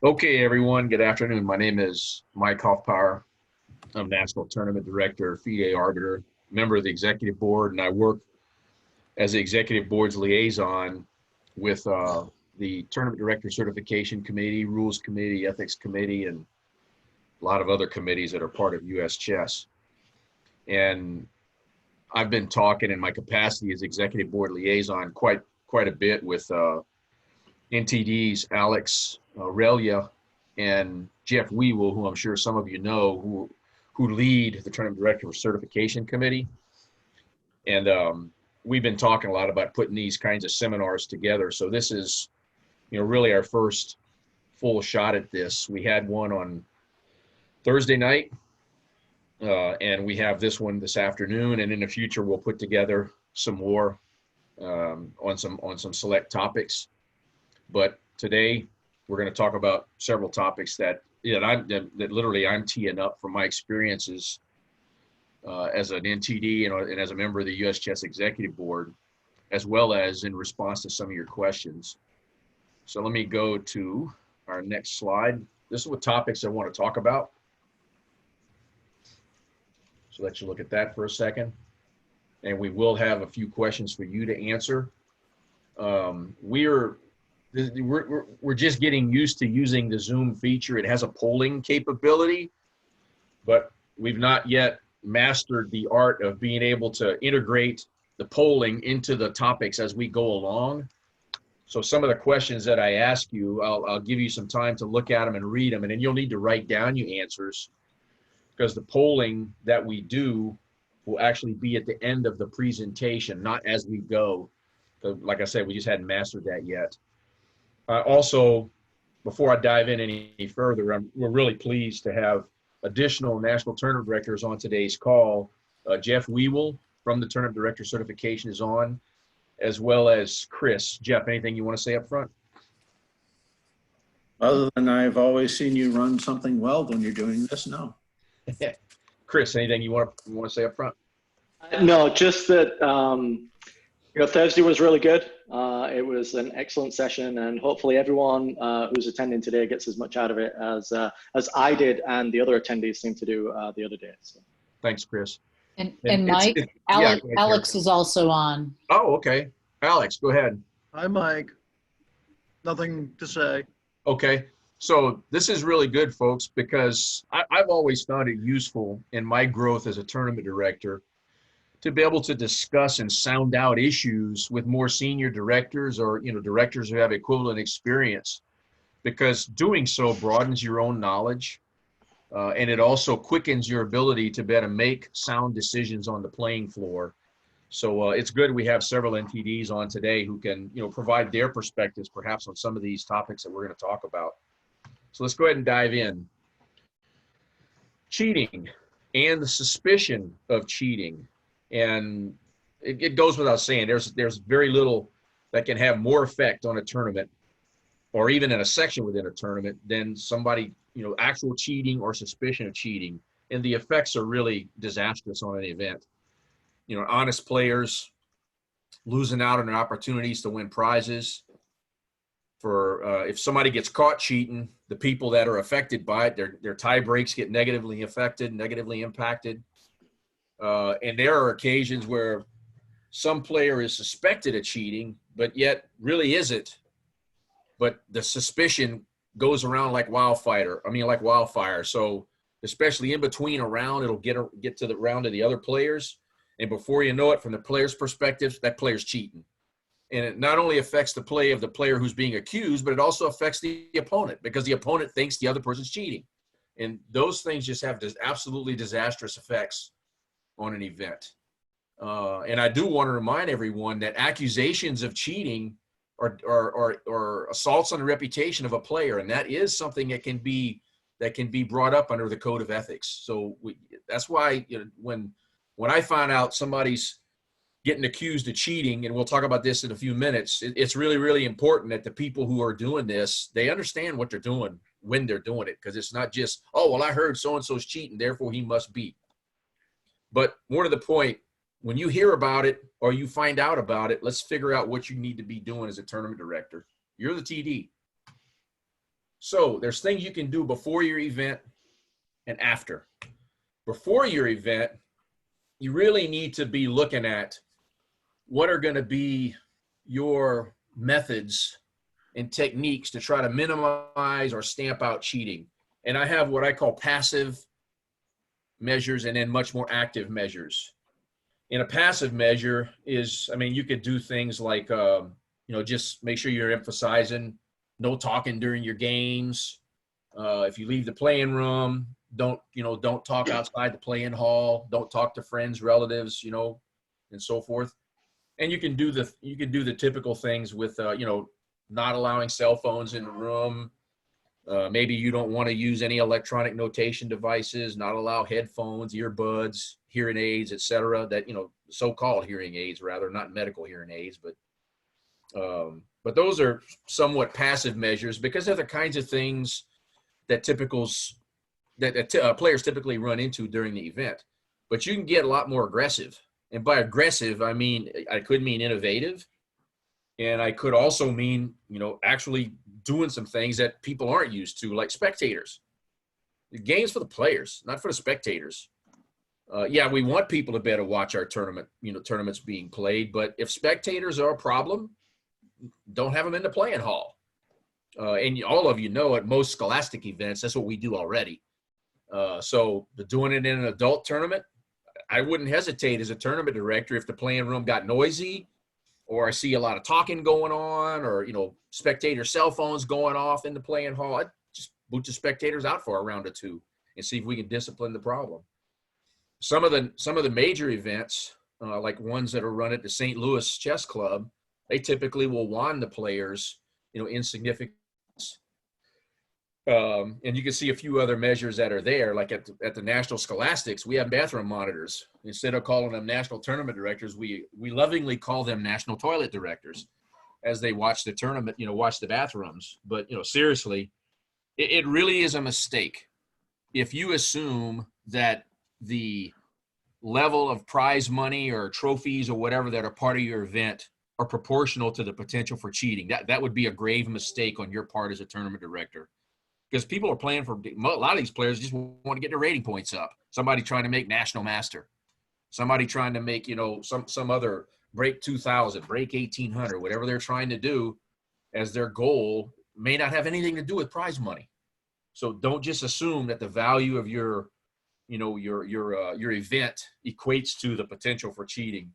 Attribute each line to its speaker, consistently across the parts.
Speaker 1: Okay, everyone. Good afternoon. My name is Mike Hoffpauir. I'm National Tournament Director, Fidei Arbiter, member of the Executive Board, and I work as the Executive Board's liaison with the Tournament Director Certification Committee, Rules Committee, Ethics Committee, and a lot of other committees that are part of U.S. Chess. And I've been talking in my capacity as Executive Board liaison quite a bit with NTDs, Alex Relia, and Jeff Weewell, who I'm sure some of you know, who lead the Tournament Director Certification Committee. And we've been talking a lot about putting these kinds of seminars together. So this is, really our first full shot at this. We had one on Thursday night, and we have this one this afternoon. And in the future, we'll put together some more on some select topics. But today, we're going to talk about several topics that literally I'm teeing up from my experiences as an NTD and as a member of the U.S. Chess Executive Board, as well as in response to some of your questions. So let me go to our next slide. This is what topics I want to talk about. So let you look at that for a second. And we will have a few questions for you to answer. We're just getting used to using the Zoom feature. It has a polling capability, but we've not yet mastered the art of being able to integrate the polling into the topics as we go along. So some of the questions that I ask you, I'll give you some time to look at them and read them, and then you'll need to write down your answers, because the polling that we do will actually be at the end of the presentation, not as we go. Like I said, we just hadn't mastered that yet. Also, before I dive in any further, we're really pleased to have additional National Tournament Directors on today's call. Jeff Weewell from the Tournament Director Certification is on, as well as Chris. Jeff, anything you want to say up front?
Speaker 2: Other than I've always seen you run something well when you're doing this, no.
Speaker 1: Chris, anything you want to say up front?
Speaker 3: No, just that Thursday was really good. It was an excellent session, and hopefully everyone who's attending today gets as much out of it as I did and the other attendees seemed to do the other day. So.
Speaker 1: Thanks, Chris.
Speaker 4: And Mike, Alex is also on.
Speaker 1: Oh, okay. Alex, go ahead.
Speaker 5: Hi, Mike. Nothing to say.
Speaker 1: Okay. So this is really good, folks, because I've always found it useful in my growth as a tournament director to be able to discuss and sound out issues with more senior directors or, directors who have equivalent experience, because doing so broadens your own knowledge. And it also quickens your ability to better make sound decisions on the playing floor. So it's good we have several NTDs on today who can, provide their perspectives perhaps on some of these topics that we're going to talk about. So let's go ahead and dive in. Cheating and the suspicion of cheating. And it goes without saying, there's very little that can have more effect on a tournament or even in a section within a tournament than somebody, actual cheating or suspicion of cheating. And the effects are really disastrous on an event. Honest players losing out on their opportunities to win prizes. For if somebody gets caught cheating, the people that are affected by it, their tie breaks get negatively affected, negatively impacted. And there are occasions where some player is suspected of cheating, but yet really isn't. But the suspicion goes around like wildfire. So especially in between a round, it'll get to the round of the other players. And before you know it, from the player's perspective, that player's cheating. And it not only affects the play of the player who's being accused, but it also affects the opponent, because the opponent thinks the other person's cheating. And those things just have absolutely disastrous effects on an event. And I do want to remind everyone that accusations of cheating are assaults on the reputation of a player, and that is something that can be brought up under the code of ethics. So that's why when I find out somebody's getting accused of cheating, and we'll talk about this in a few minutes, it's really, really important that the people who are doing this, they understand what they're doing when they're doing it, because it's not just, oh, well, I heard so-and-so's cheating, therefore he must be. But more to the point, when you hear about it or you find out about it, let's figure out what you need to be doing as a tournament director. You're the TD. So there's things you can do before your event and after. Before your event, you really need to be looking at what are going to be your methods and techniques to try to minimize or stamp out cheating. And I have what I call passive measures and then much more active measures. In a passive measure is, I mean, you could do things like, just make sure you're emphasizing no talking during your games. If you leave the playing room, don't talk outside the playing hall. Don't talk to friends, relatives, and so forth. And you can do the typical things with, not allowing cell phones in the room. Maybe you don't want to use any electronic notation devices, not allow headphones, earbuds, hearing aids, etc. That, so-called hearing aids, rather, not medical hearing aids, but those are somewhat passive measures because they're the kinds of things that players typically run into during the event. But you can get a lot more aggressive. And by aggressive, I could mean innovative. And I could also mean, actually doing some things that people aren't used to, like spectators. The game's for the players, not for the spectators. We want people to be able to watch our tournaments being played. But if spectators are a problem, don't have them in the playing hall. And all of at most scholastic events, that's what we do already. So doing it in an adult tournament, I wouldn't hesitate as a tournament director if the playing room got noisy, or I see a lot of talking going on, or, spectator cell phones going off in the playing hall. I'd just boot the spectators out for a round or two and see if we can discipline the problem. Some of the major events, like ones that are run at the St. Louis Chess Club, they typically will wand the players, in significance. And you can see a few other measures that are there, like at the National Scholastics, we have bathroom monitors. Instead of calling them national tournament directors, we lovingly call them national toilet directors as they watch the tournament, watch the bathrooms. But, seriously, it really is a mistake if you assume that the level of prize money or trophies or whatever that are part of your event are proportional to the potential for cheating. That would be a grave mistake on your part as a tournament director. Because people are playing for a lot of these players just want to get their rating points up. Somebody trying to make national master, somebody trying to make, some other break 2000, break 1800, whatever they're trying to do as their goal may not have anything to do with prize money. So don't just assume that the value of your event equates to the potential for cheating.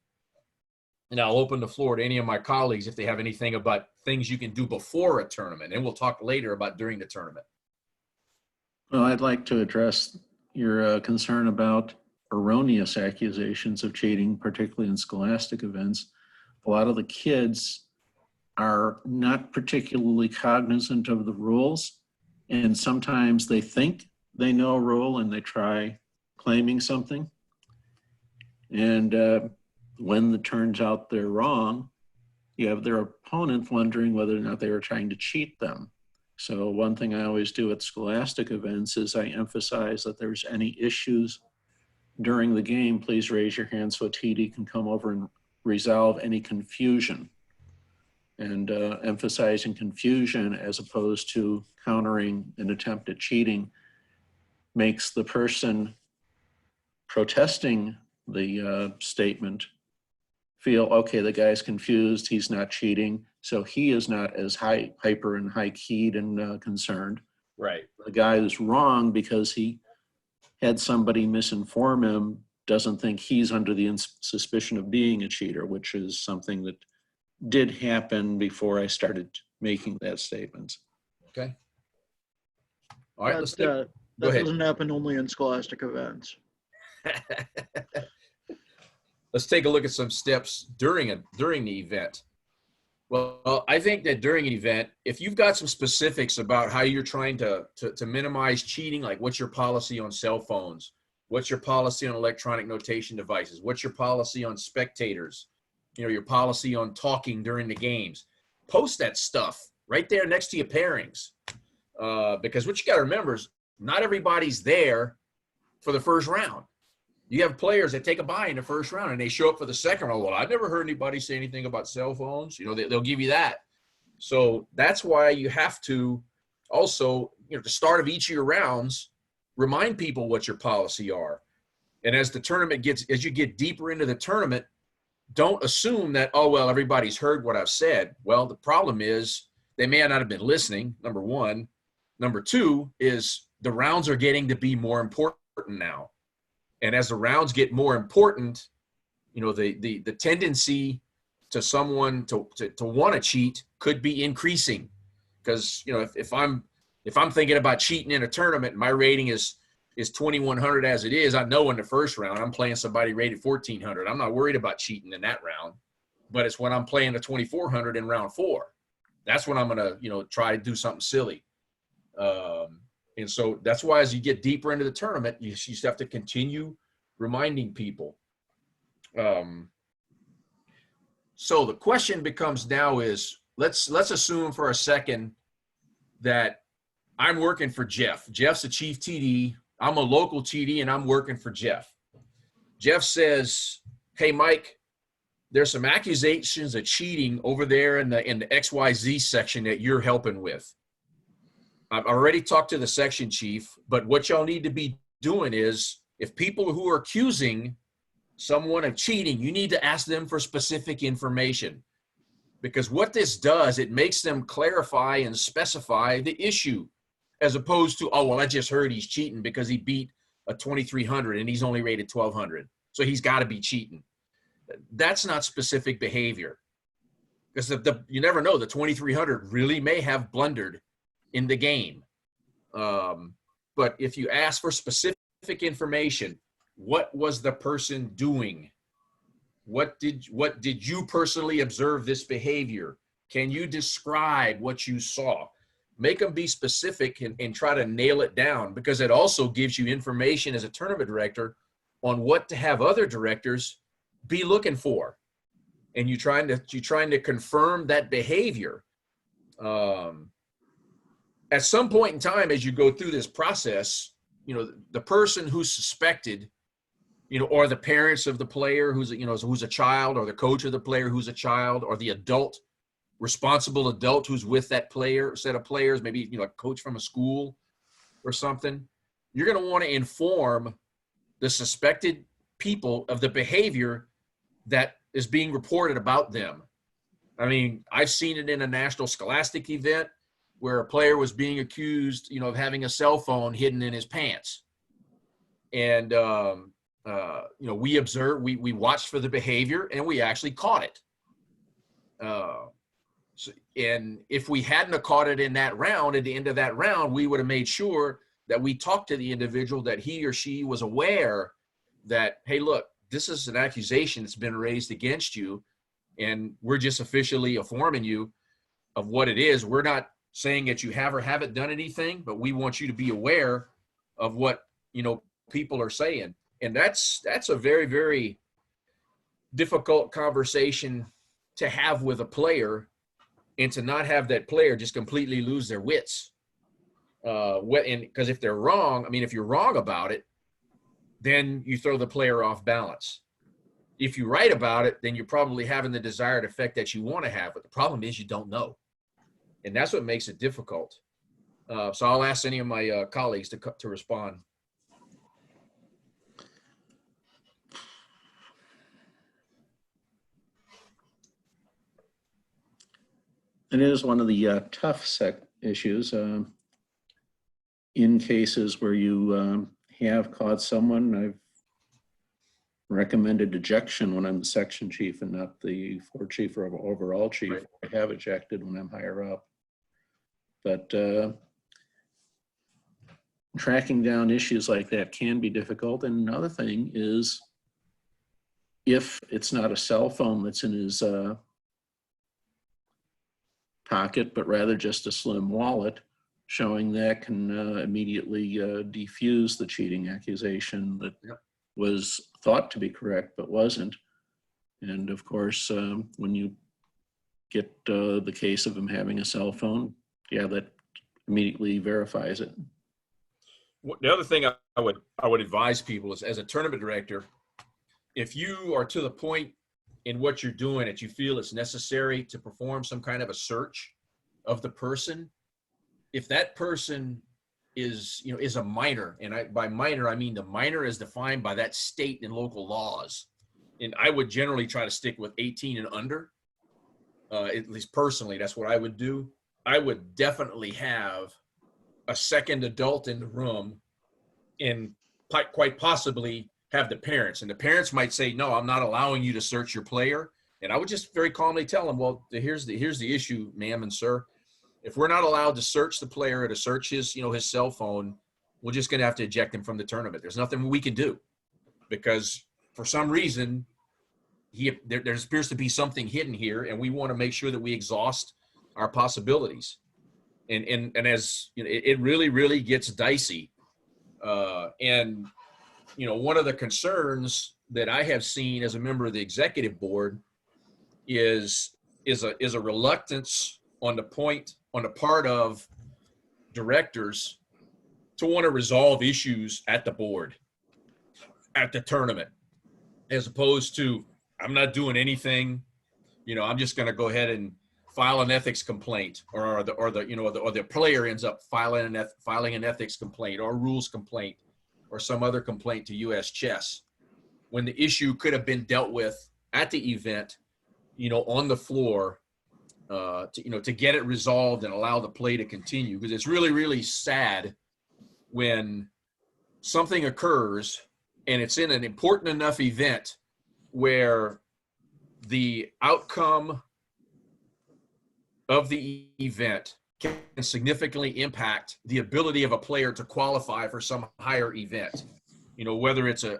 Speaker 1: And I'll open the floor to any of my colleagues if they have anything about things you can do before a tournament, and we'll talk later about during the tournament.
Speaker 2: Well, I'd like to address your concern about erroneous accusations of cheating, particularly in scholastic events. A lot of the kids are not particularly cognizant of the rules, and sometimes they think they know a rule and they try claiming something. And when it turns out they're wrong, you have their opponent wondering whether or not they were trying to cheat them. So one thing I always do at scholastic events is I emphasize that there's any issues during the game, please raise your hand so a TD can come over and resolve any confusion. And emphasizing confusion as opposed to countering an attempt at cheating makes the person protesting the statement feel, okay, the guy's confused, he's not cheating, so he is not as hyper and high-keyed and concerned.
Speaker 1: Right.
Speaker 2: The guy is wrong because he had somebody misinform him, doesn't think he's under the suspicion of being a cheater, which is something that did happen before I started making that statement.
Speaker 1: Okay. All right,
Speaker 5: That
Speaker 1: go ahead.
Speaker 5: doesn't happen only in scholastic events.
Speaker 1: Let's take a look at some steps during the event. Well, I think that during an event, if you've got some specifics about how you're trying to minimize cheating, like what's your policy on cell phones, what's your policy on electronic notation devices, what's your policy on spectators, your policy on talking during the games, post that stuff right there next to your pairings. Because what you got to remember is not everybody's there for the first round. You have players that take a bye in the first round and they show up for the second round. Well, I've never heard anybody say anything about cell phones. They'll give you that. So that's why you have to also, at the start of each of your rounds, remind people what your policy are. And as you get deeper into the tournament, don't assume that, oh, well, everybody's heard what I've said. Well, the problem is they may not have been listening, number one. Number two is the rounds are getting to be more important now. And as the rounds get more important, the tendency to someone to want to cheat could be increasing. Because, if I'm thinking about cheating in a tournament and my rating is 2,100 as it is, I know in the first round I'm playing somebody rated 1,400. I'm not worried about cheating in that round. But it's when I'm playing the 2,400 in round 4. That's when I'm going to, try to do something silly. And so that's why as you get deeper into the tournament, you just have to continue reminding people. So the question becomes now is, let's assume for a second that I'm working for Jeff. Jeff's a chief TD. I'm a local TD, and I'm working for Jeff. Jeff says, hey, Mike, there's some accusations of cheating over there in the XYZ section that you're helping with. I've already talked to the section chief, but what y'all need to be doing is, if people who are accusing someone of cheating, you need to ask them for specific information. Because what this does, it makes them clarify and specify the issue, as opposed to, oh, well, I just heard he's cheating because he beat a 2,300 and he's only rated 1,200. So he's got to be cheating. That's not specific behavior. Because you never know, the 2,300 really may have blundered in the game. But if you ask for specific information, what was the person doing? What did you personally observe this behavior? Can you describe what you saw? Make them be specific and try to nail it down, because it also gives you information as a tournament director on what to have other directors be looking for. And you're trying to confirm that behavior. At some point in time, as you go through this process, the person who's suspected, or the parents of the player who's a child, or the coach of the player who's a child, or the responsible adult who's with that set of players, maybe, a coach from a school or something, you're going to want to inform the suspected people of the behavior that is being reported about them. I mean, I've seen it in a national scholastic event where a player was being accused, of having a cell phone hidden in his pants. And, we observed, we watched for the behavior, and we actually caught it. And if we hadn't have caught it in that round, at the end of that round, we would have made sure that we talked to the individual, that he or she was aware that, hey, look, this is an accusation that's been raised against you, and we're just officially informing you of what it is. We're not saying that you have or haven't done anything, but we want you to be aware of what, people are saying. And that's a very, very difficult conversation to have with a player, and to not have that player just completely lose their wits. Because if they're wrong, if you're wrong about it, then you throw the player off balance. If you're right about it, then you're probably having the desired effect that you want to have. But the problem is you don't know. And that's what makes it difficult. So I'll ask any of my colleagues to respond.
Speaker 2: It is one of the tough issues in cases where you have caught someone. I've recommended ejection when I'm the section chief and not the floor chief or overall chief.
Speaker 1: Right.
Speaker 2: I have ejected when I'm higher up. But tracking down issues like that can be difficult. And another thing is, if it's not a cell phone that's in his pocket, but rather just a slim wallet, showing that can immediately defuse the cheating accusation that was thought to be correct but wasn't. And of course, when you get the case of him having a cell phone, that immediately verifies it.
Speaker 1: The other thing I would advise people is, as a tournament director, if you are to the point in what you're doing that you feel it's necessary to perform some kind of a search of the person, if that person is a minor, and by minor I mean the minor is defined by that state and local laws, and I would generally try to stick with 18 and under. At least personally, that's what I would do. I would definitely have a second adult in the room, and quite possibly have the parents. And the parents might say, "No, I'm not allowing you to search your player." And I would just very calmly tell them, "Well, here's the issue, ma'am and sir. If we're not allowed to search the player or to search his cell phone, we're just going to have to eject him from the tournament. There's nothing we can do, because for some reason there appears to be something hidden here, and we want to make sure that we exhaust our possibilities." And as it really gets dicey. And one of the concerns that I have seen as a member of the executive board is a reluctance on the part of directors to want to resolve issues at the board, at the tournament, as opposed to, I'm not doing anything. I'm just going to go ahead and file an ethics complaint, or the player ends up filing an ethics complaint or a rules complaint or some other complaint to US Chess, when the issue could have been dealt with at the event, on the floor, to get it resolved and allow the play to continue. Because it's really sad when something occurs and it's in an important enough event where the outcome of the event can significantly impact the ability of a player to qualify for some higher event. Whether it's an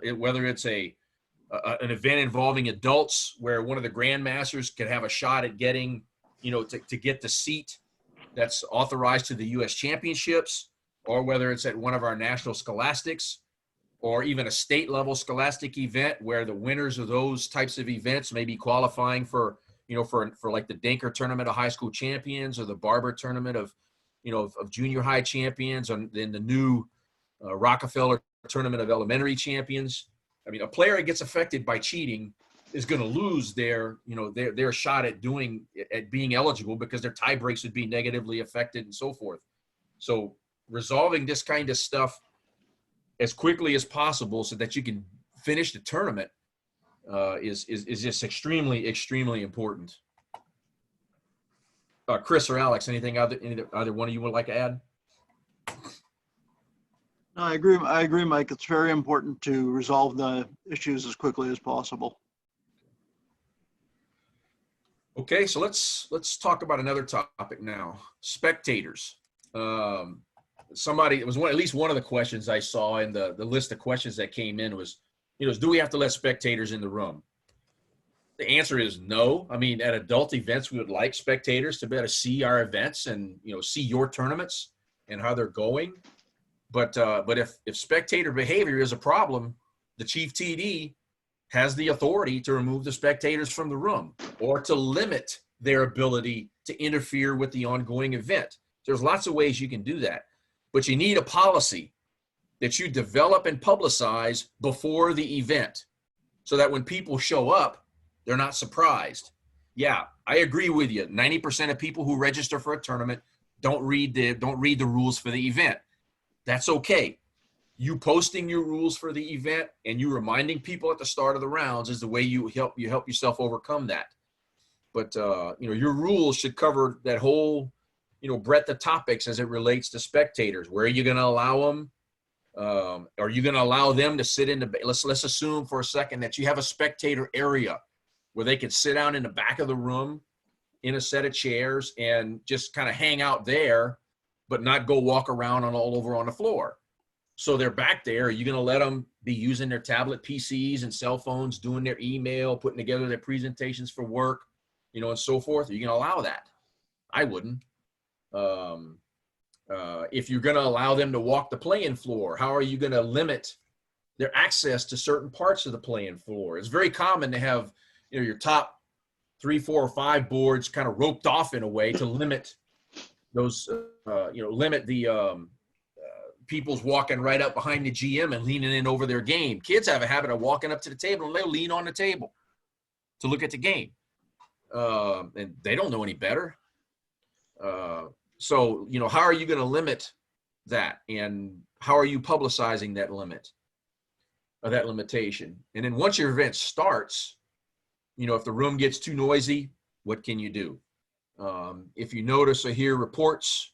Speaker 1: event involving adults where one of the grandmasters could have a shot at getting, to get the seat that's authorized to the U.S. championships, or whether it's at one of our national scholastics, or even a state level scholastic event where the winners of those types of events may be qualifying for like the Dinker tournament of high school champions, or the Barber tournament of junior high champions, and then the new Rockefeller tournament of elementary champions. I mean, a player that gets affected by cheating is going to lose their shot at being eligible, because their tie breaks would be negatively affected and so forth. So resolving this kind of stuff as quickly as possible so that you can finish the tournament is just extremely important. Chris or Alex, anything either one of you would like to add?
Speaker 5: No, I agree, Mike. It's very important to resolve the issues as quickly as possible.
Speaker 1: Okay, so let's talk about another topic now. Spectators. At least one of the questions I saw in the list of questions that came in was, do we have to let spectators in the room? The answer is no. I mean, at adult events, we would like spectators to be able to see our events and, see your tournaments and how they're going. But if spectator behavior is a problem, the chief TD has the authority to remove the spectators from the room, or to limit their ability to interfere with the ongoing event. There's lots of ways you can do that, but you need a policy that you develop and publicize before the event, so that when people show up, they're not surprised. Yeah, I agree with you. 90% of people who register for a tournament don't read the rules for the event. That's okay. You posting your rules for the event and you reminding people at the start of the rounds is the way you help yourself overcome that. But your rules should cover that whole breadth of topics as it relates to spectators. Where are you going to allow them? Are you going to allow them to sit in the? Let's assume for a second that you have a spectator area where they can sit down in the back of the room in a set of chairs and just kind of hang out there, but not go walk around all over on the floor. So they're back there. Are you going to let them be using their tablet PCs and cell phones, doing their email, putting together their presentations for work, and so forth? Are you going to allow that? I wouldn't. If you're going to allow them to walk the playing floor, how are you going to limit their access to certain parts of the playing floor? It's very common to have, your top 3, 4, or 5 boards kind of roped off in a way to limit those, limit the people's walking right up behind the GM and leaning in over their game. Kids have a habit of walking up to the table and they'll lean on the table to look at the game. And they don't know any better. So, how are you going to limit that? And how are you publicizing that limit or that limitation? And then once your event starts, if the room gets too noisy, what can you do? If you notice or hear reports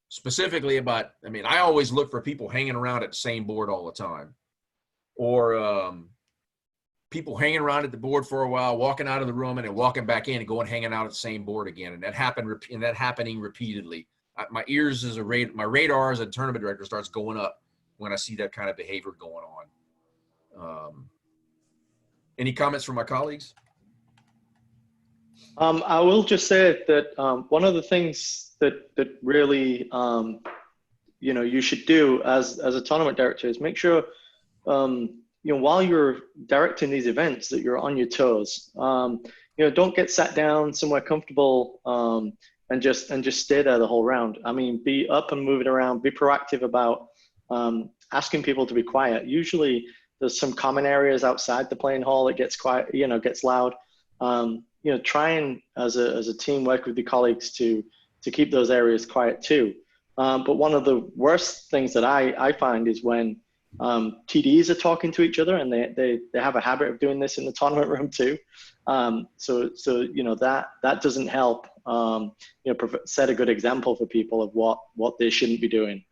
Speaker 1: specifically about, I always look for people hanging around at the same board all the time, or people hanging around at the board for a while, walking out of the room and then walking back in and going hanging out at the same board again. And that happening repeatedly. My radar as a tournament director starts going up when I see that kind of behavior going on. Any comments from my colleagues?
Speaker 3: I will just say that one of the things that really you should do as a tournament director is make sure while you're directing these events that you're on your toes. Don't get sat down somewhere comfortable and just stay there the whole round. Be up and moving around. Be proactive about asking people to be quiet. Usually, there's some common areas outside the playing hall that gets quiet. Gets loud. Try and as a team work with your colleagues to keep those areas quiet too. But one of the worst things that I find is when TDs are talking to each other, and they have a habit of doing this in the tournament room too. So that doesn't help. Set a good example for people of what they shouldn't be doing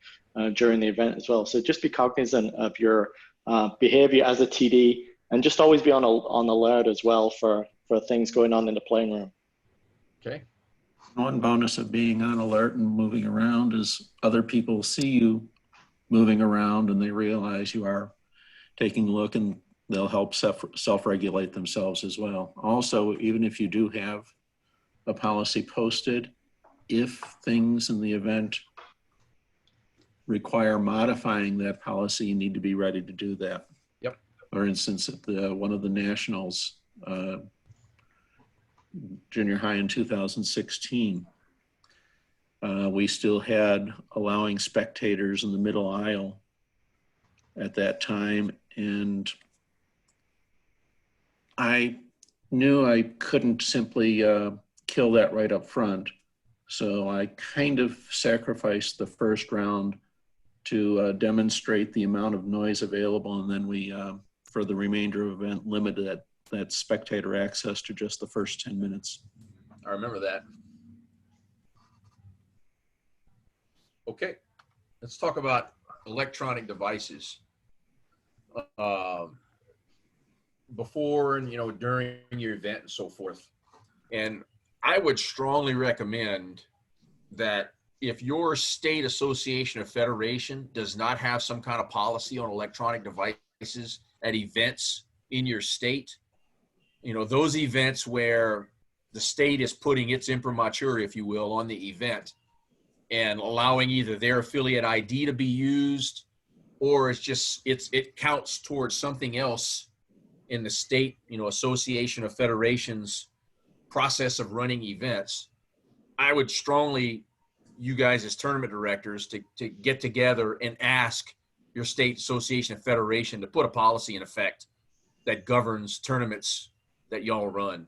Speaker 3: during the event as well. So just be cognizant of your behavior as a TD, and just always be on alert as well for things going on in the playing room.
Speaker 1: Okay.
Speaker 2: One bonus of being on alert and moving around is other people see you moving around and they realize you are taking a look, and they'll help self-regulate themselves as well. Also, even if you do have a policy posted, if things in the event require modifying that policy, you need to be ready to do that.
Speaker 1: Yep.
Speaker 2: For instance, at one of the nationals, junior high in 2016, we still had allowing spectators in the middle aisle at that time, and I knew I couldn't simply kill that right up front, so I kind of sacrificed the first round to demonstrate the amount of noise available, and then we, for the remainder of the event, limited that spectator access to just the first 10 minutes.
Speaker 1: I remember that. Okay, let's talk about electronic devices. Before and during your event and so forth. And I would strongly recommend that if your state association or federation does not have some kind of policy on electronic devices at events in your state, those events where the state is putting its imprimatur, if you will, on the event and allowing either their affiliate ID to be used, or it counts towards something else in the state, association of federations process of running events. I would strongly, you guys as tournament directors, to get together and ask your state association of federation to put a policy in effect that governs tournaments that y'all run.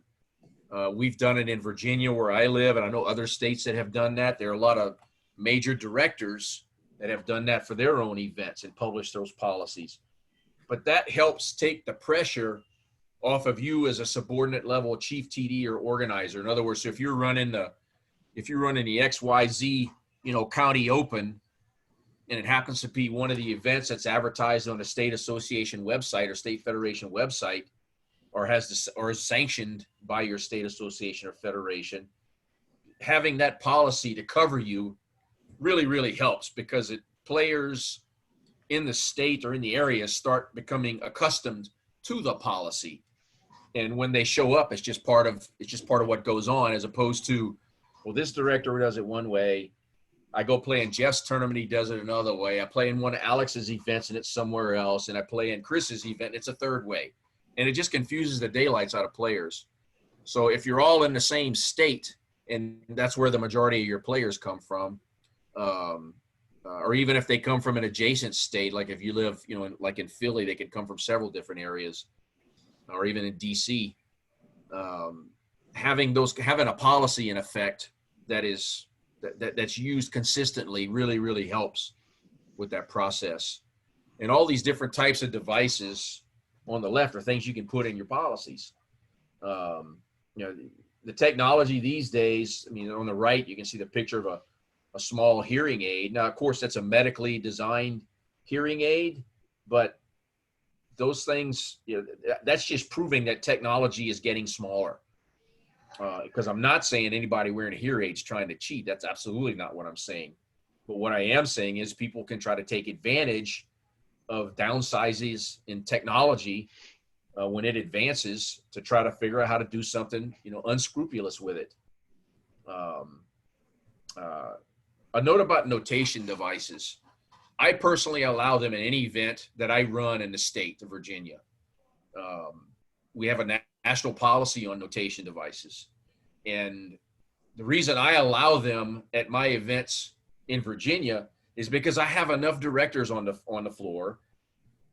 Speaker 1: We've done it in Virginia where I live, and I know other states that have done that. There are a lot of major directors that have done that for their own events and published those policies. But that helps take the pressure off of you as a subordinate level chief TD or organizer. In other words, so if you're running the XYZ, county open, and it happens to be one of the events that's advertised on the state association website or state federation website, or is sanctioned by your state association or federation, having that policy to cover you really, really helps, because players in the state or in the area start becoming accustomed to the policy. And when they show up, it's just part of what goes on, as opposed to, well, this director does it one way. I go play in Jeff's tournament, he does it another way. I play in one of Alex's events and it's somewhere else. And I play in Chris's event, it's a third way. And it just confuses the daylights out of players. So if you're all in the same state, and that's where the majority of your players come from, or even if they come from an adjacent state, like if you live, like in Philly, they could come from several different areas, or even in DC. Having a policy in effect that that's used consistently really helps with that process. And all these different types of devices on the left are things you can put in your policies. The technology these days, I mean, on the right, you can see the picture of a small hearing aid. Now, of course, that's a medically designed hearing aid, but those things, that's just proving that technology is getting smaller. Because I'm not saying anybody wearing a hearing aid is trying to cheat. That's absolutely not what I'm saying. But what I am saying is people can try to take advantage of downsizes in technology when it advances to try to figure out how to do something, unscrupulous with it. A note about notation devices. I personally allow them in any event that I run in the state of Virginia. We have a national policy on notation devices. And the reason I allow them at my events in Virginia is because I have enough directors on the floor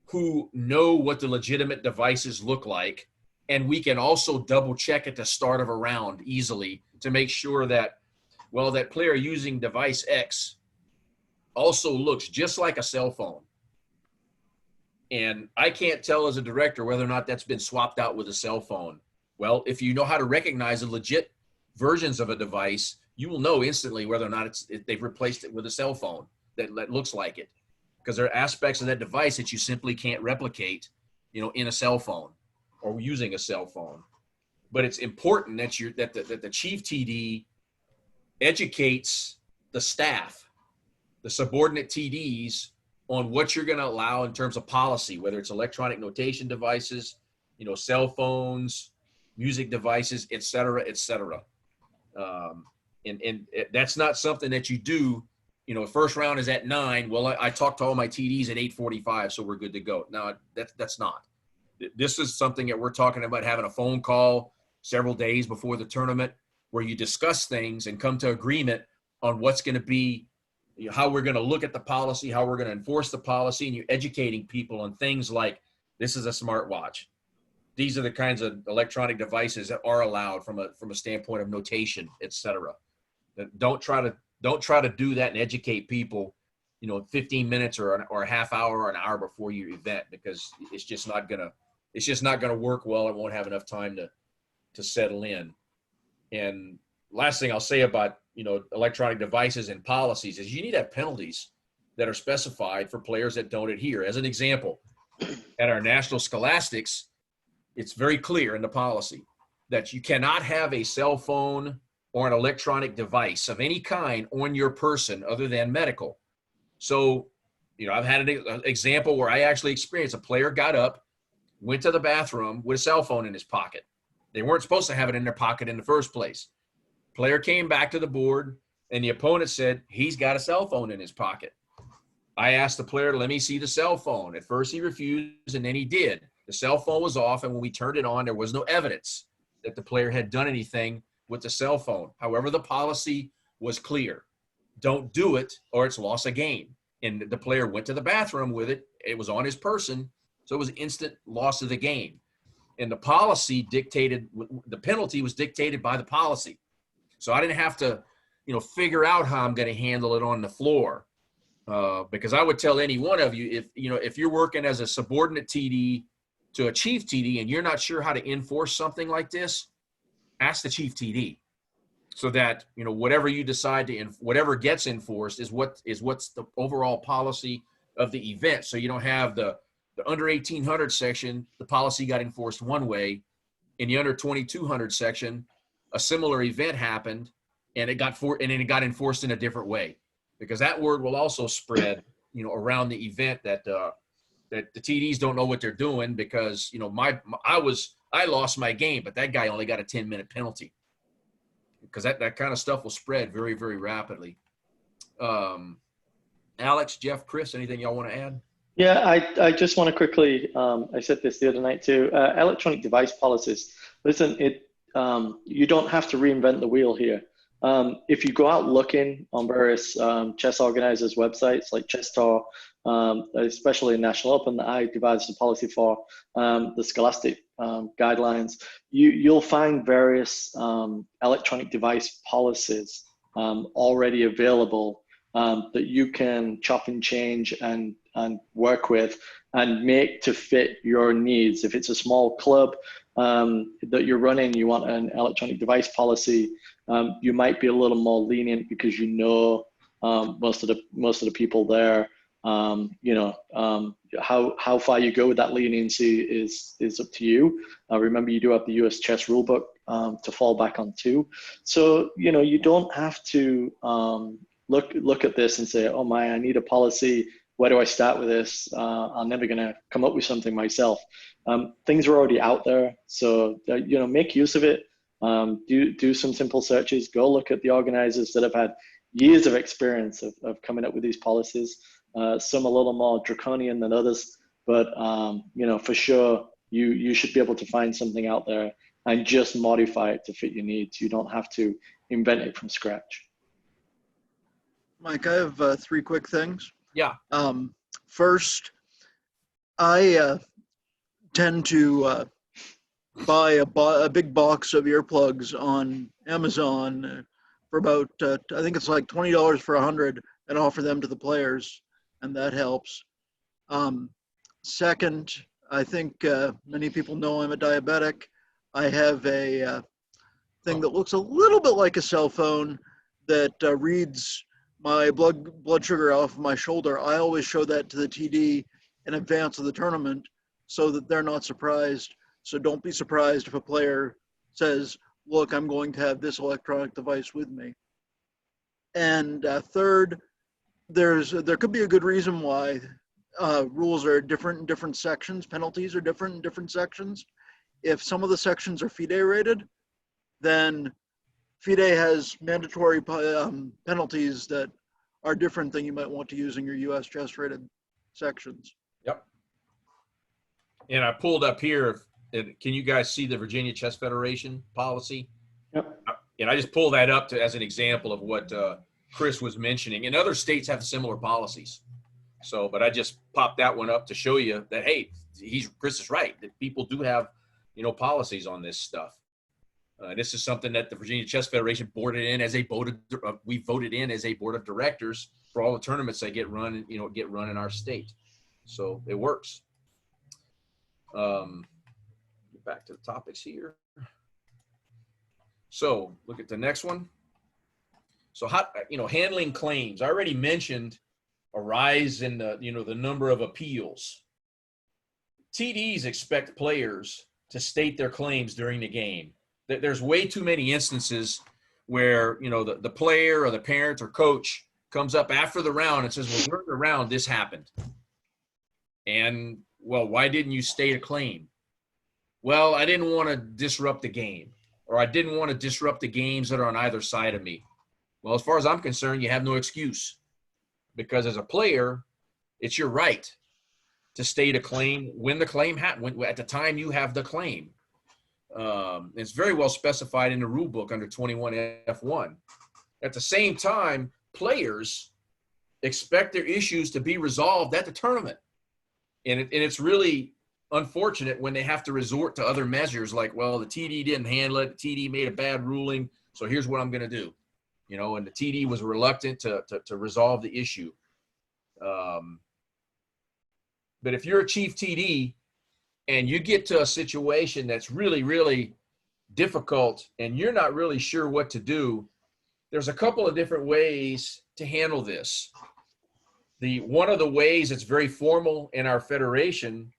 Speaker 1: who know what the legitimate devices look like. And we can also double check at the start of a round easily to make sure that, well, that player using device X also looks just like a cell phone. And I can't tell as a director whether or not that's been swapped out with a cell phone. Well, if you know how to recognize the legit versions of a device, you will know instantly whether or not they've replaced it with a cell phone that looks like it. Because there are aspects of that device that you simply can't replicate, in a cell phone or using a cell phone. But it's important that the chief TD educates the staff, the subordinate TDs, on what you're going to allow in terms of policy, whether it's electronic notation devices, cell phones, music devices, et cetera, et cetera. And that's not something that you do, first round is at 9. Well, I talked to all my TDs at 8:45, so we're good to go. No, that's not. This is something that we're talking about, having a phone call several days before the tournament where you discuss things and come to agreement on what's going to be, how we're going to look at the policy, how we're going to enforce the policy, and you're educating people on things like, this is a smartwatch. These are the kinds of electronic devices that are allowed from a standpoint of notation, et cetera. Don't try to do that and educate people, 15 minutes or a half hour or an hour before your event, because it's just not gonna work well. It won't have enough time to settle in. And last thing I'll say about, electronic devices and policies is you need to have penalties that are specified for players that don't adhere. As an example, at our national scholastics, it's very clear in the policy that you cannot have a cell phone or an electronic device of any kind on your person other than medical. So, I've had an example where I actually experienced a player got up, went to the bathroom with a cell phone in his pocket. They weren't supposed to have it in their pocket in the first place. Player came back to the board, and the opponent said, he's got a cell phone in his pocket. I asked the player, let me see the cell phone. At first he refused, and then he did. The cell phone was off, and when we turned it on, there was no evidence that the player had done anything with the cell phone. However, the policy was clear. Don't do it, or it's loss of game. And the player went to the bathroom with it. It was on his person, so it was instant loss of the game. And the policy dictated, the penalty was dictated by the policy. So I didn't have to, figure out how I'm going to handle it on the floor. Because I would tell any one of you, if you're working as a subordinate TD to a chief TD and you're not sure how to enforce something like this, ask the chief TD, so that, whatever you decide to, whatever gets enforced is what's the overall policy of the event. So you don't have the under 1800 section, the policy got enforced one way. In the under 2200 section, a similar event happened and it got enforced in a different way, because that word will also spread, around the event that the TDs don't know what they're doing, because, I lost my game, but that guy only got a 10-minute penalty, because that kind of stuff will spread very, very rapidly. Alex, Jeff, Chris, anything y'all want to add?
Speaker 3: Yeah, I just want to quickly, I said this the other night too, electronic device policies. Listen, you don't have to reinvent the wheel here. If you go out looking on various chess organizers' websites like Chess Tour, especially in National Open that I devised a policy for, the Scholastic guidelines, you'll find various electronic device policies already available that you can chop and change and work with and make to fit your needs. If it's a small club that you're running, you want an electronic device policy, you might be a little more lenient because you know most of the people there. How far you go with that leniency is up to you. Remember, you do have the US chess rulebook to fall back on too. So you don't have to look at this and say, oh my, I need a policy. Where do I start with this? I'm never going to come up with something myself. Things are already out there, so make use of it. Do some simple searches. Go look at the organizers that have had years of experience of coming up with these policies. Some a little more draconian than others, but for sure you should be able to find something out there and just modify it to fit your needs. You don't have to invent it from scratch.
Speaker 5: Mike, I have 3 quick things.
Speaker 1: Yeah.
Speaker 5: First, I tend to buy a big box of earplugs on Amazon for about, I think it's like $20 for 100, and offer them to the players, and that helps. Second, I think many people know I'm a diabetic. I have a thing that looks a little bit like a cell phone that reads my blood sugar off of my shoulder. I always show that to the TD in advance of the tournament so that they're not surprised. So don't be surprised if a player says, look, I'm going to have this electronic device with me. And third, there could be a good reason why rules are different in different sections. Penalties are different in different sections. If some of the sections are Fidei rated, then Fidei has mandatory penalties that are different than you might want to use in your US chess rated sections.
Speaker 1: Yep. And I pulled up here, can you guys see the Virginia Chess Federation policy?
Speaker 3: Yep.
Speaker 1: And I just pulled that up as an example of what Chris was mentioning. And other states have similar policies. So, but I just popped that one up to show you that, hey, Chris is right, that people do have, policies on this stuff. This is something that the Virginia Chess Federation boarded in as a we voted in as a board of directors for all the tournaments that get run, get run in our state. So it works. Get back to the topics here. So look at the next one. So how, handling claims. I already mentioned a rise in the, the number of appeals. TDs expect players to state their claims during the game. There's way too many instances where, the player or the parent or coach comes up after the round and says, well, during the round, this happened. And, well, why didn't you state a claim? Well, I didn't want to disrupt the game, or I didn't want to disrupt the games that are on either side of me. Well, as far as I'm concerned, you have no excuse, because as a player, it's your right to state a claim when the claim happened, at the time you have the claim. It's very well specified in the rule book under 21F1. At the same time, players expect their issues to be resolved at the tournament. And it's really unfortunate when they have to resort to other measures like, well, the TD didn't handle it, the TD made a bad ruling, so here's what I'm going to do. And the TD was reluctant to resolve the issue. But if you're a chief TD and you get to a situation that's really, really difficult and you're not really sure what to do, there's a couple of different ways to handle this. One of the ways that's very formal in our federation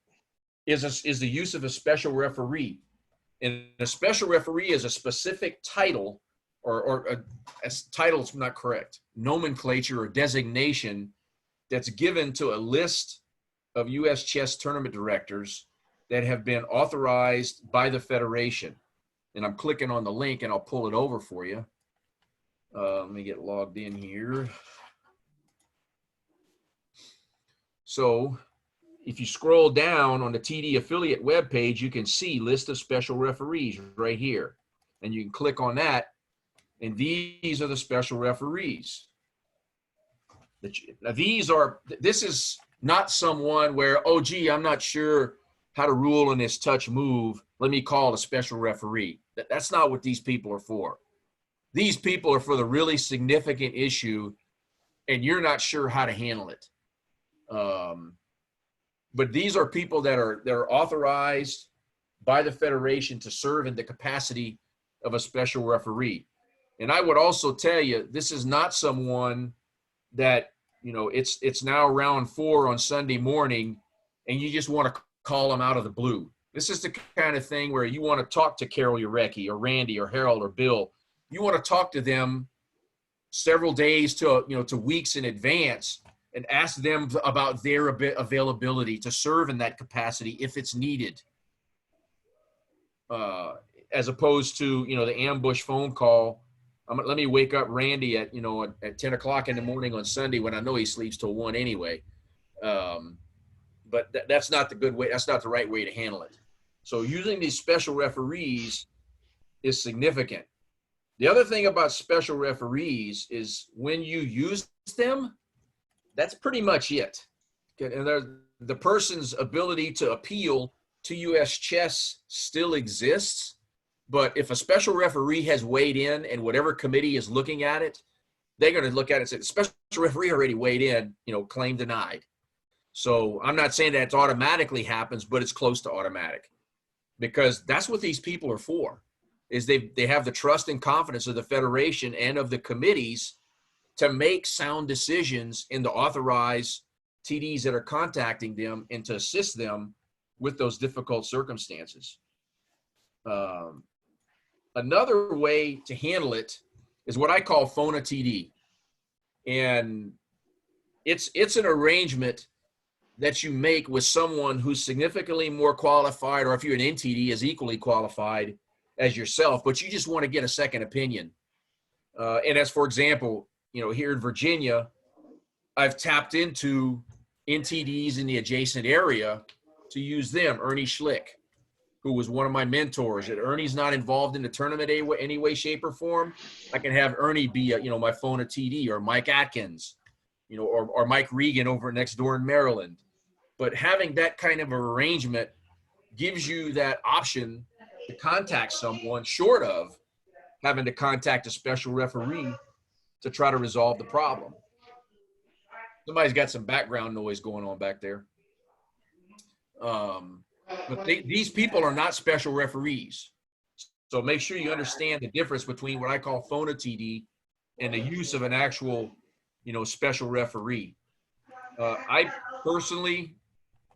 Speaker 1: is the use of a special referee. And a special referee is a specific title, or a title's not correct, nomenclature or designation that's given to a list of U.S. chess tournament directors that have been authorized by the Federation. And I'm clicking on the link and I'll pull it over for you. Let me get logged in here. So if you scroll down on the TD affiliate webpage, you can see list of special referees right here. And you can click on that. And these are the special referees. Now this is not someone where, oh, gee, I'm not sure how to rule in this touch move. Let me call a special referee. That's not what these people are for. These people are for the really significant issue, and you're not sure how to handle it. But these are people that are authorized by the Federation to serve in the capacity of a special referee. And I would also tell you, this is not someone that, you know, it's now round 4 on Sunday morning, and you just want to call them out of the blue. This is the kind of thing where you want to talk to Carol Urecki or Randy or Harold or Bill. You want to talk to them several days to weeks in advance and ask them about their availability to serve in that capacity if it's needed. As opposed to, you know, the ambush phone call. Let me wake up Randy at 10 o'clock in the morning on Sunday when I know he sleeps till 1 anyway. But that's not the good way. That's not the right way to handle it. So using these special referees is significant. The other thing about special referees is when you use them, that's pretty much it. And the person's ability to appeal to U.S. chess still exists. But if a special referee has weighed in and whatever committee is looking at it, they're going to look at it and say, the special referee already weighed in, claim denied. So I'm not saying that it automatically happens, but it's close to automatic, because that's what these people are for, is they have the trust and confidence of the Federation and of the committees to make sound decisions and to authorize TDs that are contacting them and to assist them with those difficult circumstances. Another way to handle it is what I call phone a TD. And it's an arrangement that you make with someone who's significantly more qualified, or if you're an NTD, is equally qualified as yourself, but you just want to get a second opinion. And as, for example, here in Virginia, I've tapped into NTDs in the adjacent area to use them. Ernie Schlick, who was one of my mentors. If Ernie's not involved in the tournament any way, shape, or form, I can have Ernie be, my phone a TD, or Mike Atkins, or Mike Regan over next door in Maryland. But having that kind of arrangement gives you that option to contact someone, short of having to contact a special referee to try to resolve the problem. Somebody's got some background noise going on back there. But these people are not special referees. So make sure you understand the difference between what I call phone a TD and the use of an actual, special referee. I personally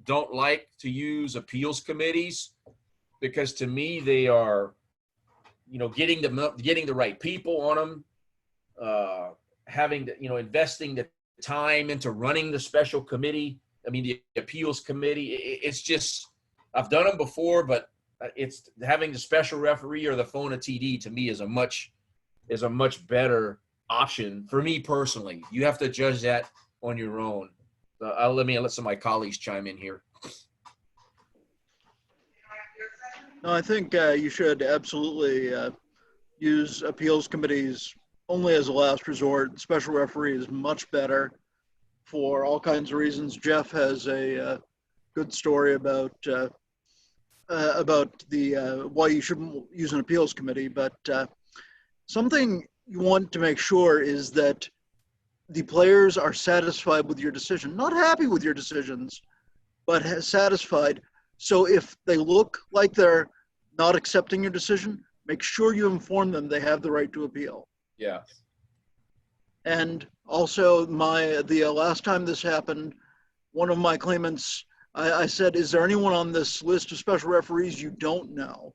Speaker 1: don't like to use appeals committees, because to me they are, getting the right people on them, having to, investing the time into running the special committee. I mean, the appeals committee. It's just, I've done them before, but it's having the special referee or the phone a TD to me is a much better option for me personally. You have to judge that on your own. Let some of my colleagues chime in here.
Speaker 5: No, I think you should absolutely use appeals committees only as a last resort. Special referee is much better for all kinds of reasons. Jeff has a good story about the why you shouldn't use an appeals committee. But something you want to make sure is that the players are satisfied with your decision, not happy with your decisions, but satisfied. So if they look like they're not accepting your decision, make sure you inform them they have the right to appeal.
Speaker 1: Yeah.
Speaker 5: And also, the last time this happened, one of my claimants, I said, is there anyone on this list of special referees you don't know?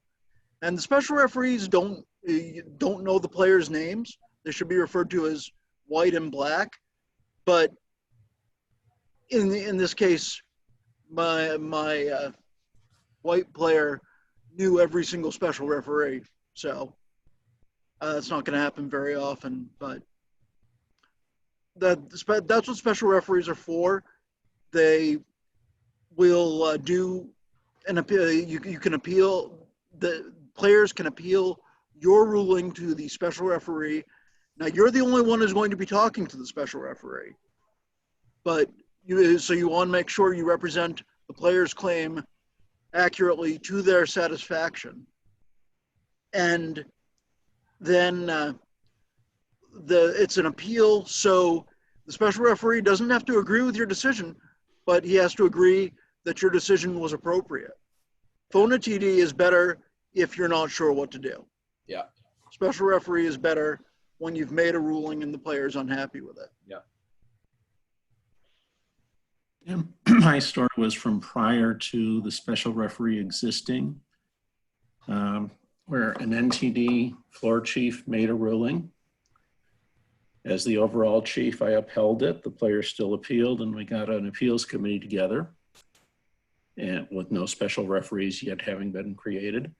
Speaker 5: And the special referees don't know the players' names. They should be referred to as white and black. But in this case, my white player knew every single special referee. So it's not going to happen very often, but that's what special referees are for. They will do an appeal. You can appeal, the players can appeal your ruling to the special referee. Now, you're the only one who's going to be talking to the special referee, but so you want to make sure you represent the player's claim accurately to their satisfaction. And then it's an appeal, so the special referee doesn't have to agree with your decision, but he has to agree that your decision was appropriate. Phone a TD is better if you're not sure what to do.
Speaker 1: Yeah.
Speaker 5: Special referee is better when you've made a ruling and the player's unhappy with it.
Speaker 1: Yeah.
Speaker 2: And my story was from prior to the special referee existing, where an NTD floor chief made a ruling. As the overall chief, I upheld it. The players still appealed, and we got an appeals committee together, and with no special referees yet having been created.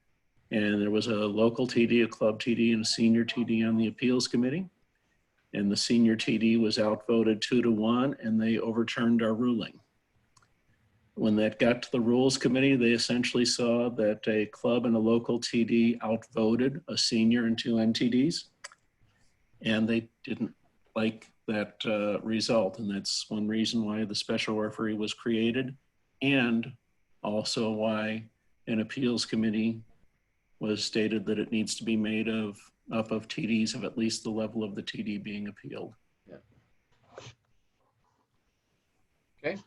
Speaker 2: And there was a local TD, a club TD, and a senior TD on the appeals committee. And the senior TD was outvoted 2-1, and they overturned our ruling. When that got to the rules committee, they essentially saw that a club and a local TD outvoted a senior and 2 NTDs. And they didn't like that result. And that's one reason why the special referee was created, and also why an appeals committee was stated that it needs to be made up of TDs of at least the level of the TD being appealed.
Speaker 1: Yeah. Okay.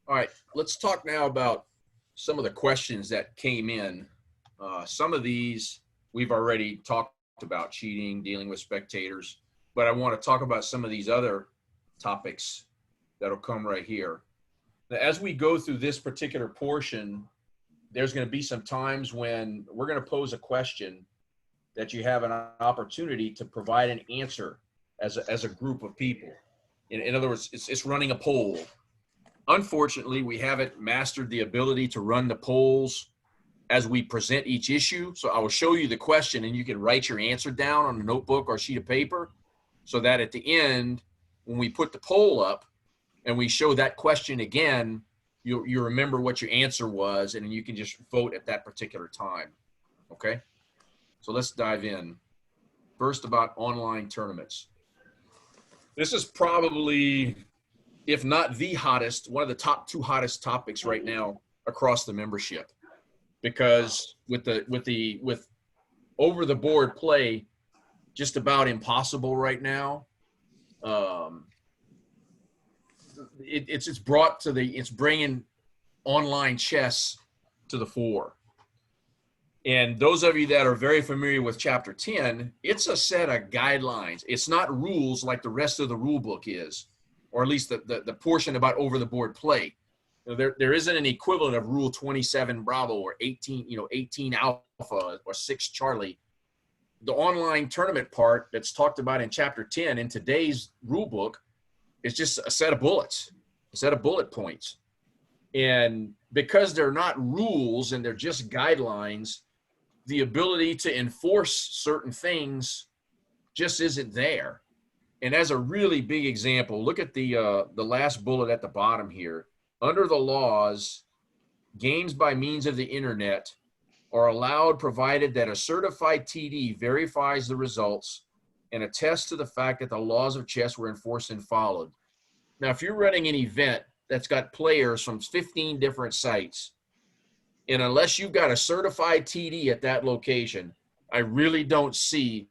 Speaker 1: All right, let's talk now about some of the questions that came in. Some of these we've already talked about: cheating, dealing with spectators, but I want to talk about some of these other topics that'll come right here. Now, as we go through this particular portion, there's going to be some times when we're going to pose a question that you have an opportunity to provide an answer as a group of people. In other words, it's running a poll. Unfortunately, we haven't mastered the ability to run the polls as we present each issue. So I will show you the question, and you can write your answer down on a notebook or a sheet of paper, so that at the end, when we put the poll up and we show that question again, you remember what your answer was, and then you can just vote at that particular time. Okay? So let's dive in. First, about online tournaments. This is probably, if not the hottest, one of the top 2 hottest topics right now across the membership, because with over the board play just about impossible right now, it's bringing online chess to the fore. And those of you that are very familiar with Chapter 10, it's a set of guidelines. It's not rules like the rest of the rule book is, or at least the portion about over the board play. There isn't an equivalent of Rule 27 Bravo or 18 Alpha or 6 Charlie. The online tournament part that's talked about in Chapter 10 in today's rule book is just a set of bullets, a set of bullet points. And because they're not rules and they're just guidelines, the ability to enforce certain things just isn't there. And as a really big example, look at the last bullet at the bottom here. Under the laws, games by means of the internet are allowed provided that a certified TD verifies the results and attests to the fact that the laws of chess were enforced and followed. Now, if you're running an event that's got players from 15 different sites, and unless you've got a certified TD at that location, I really don't see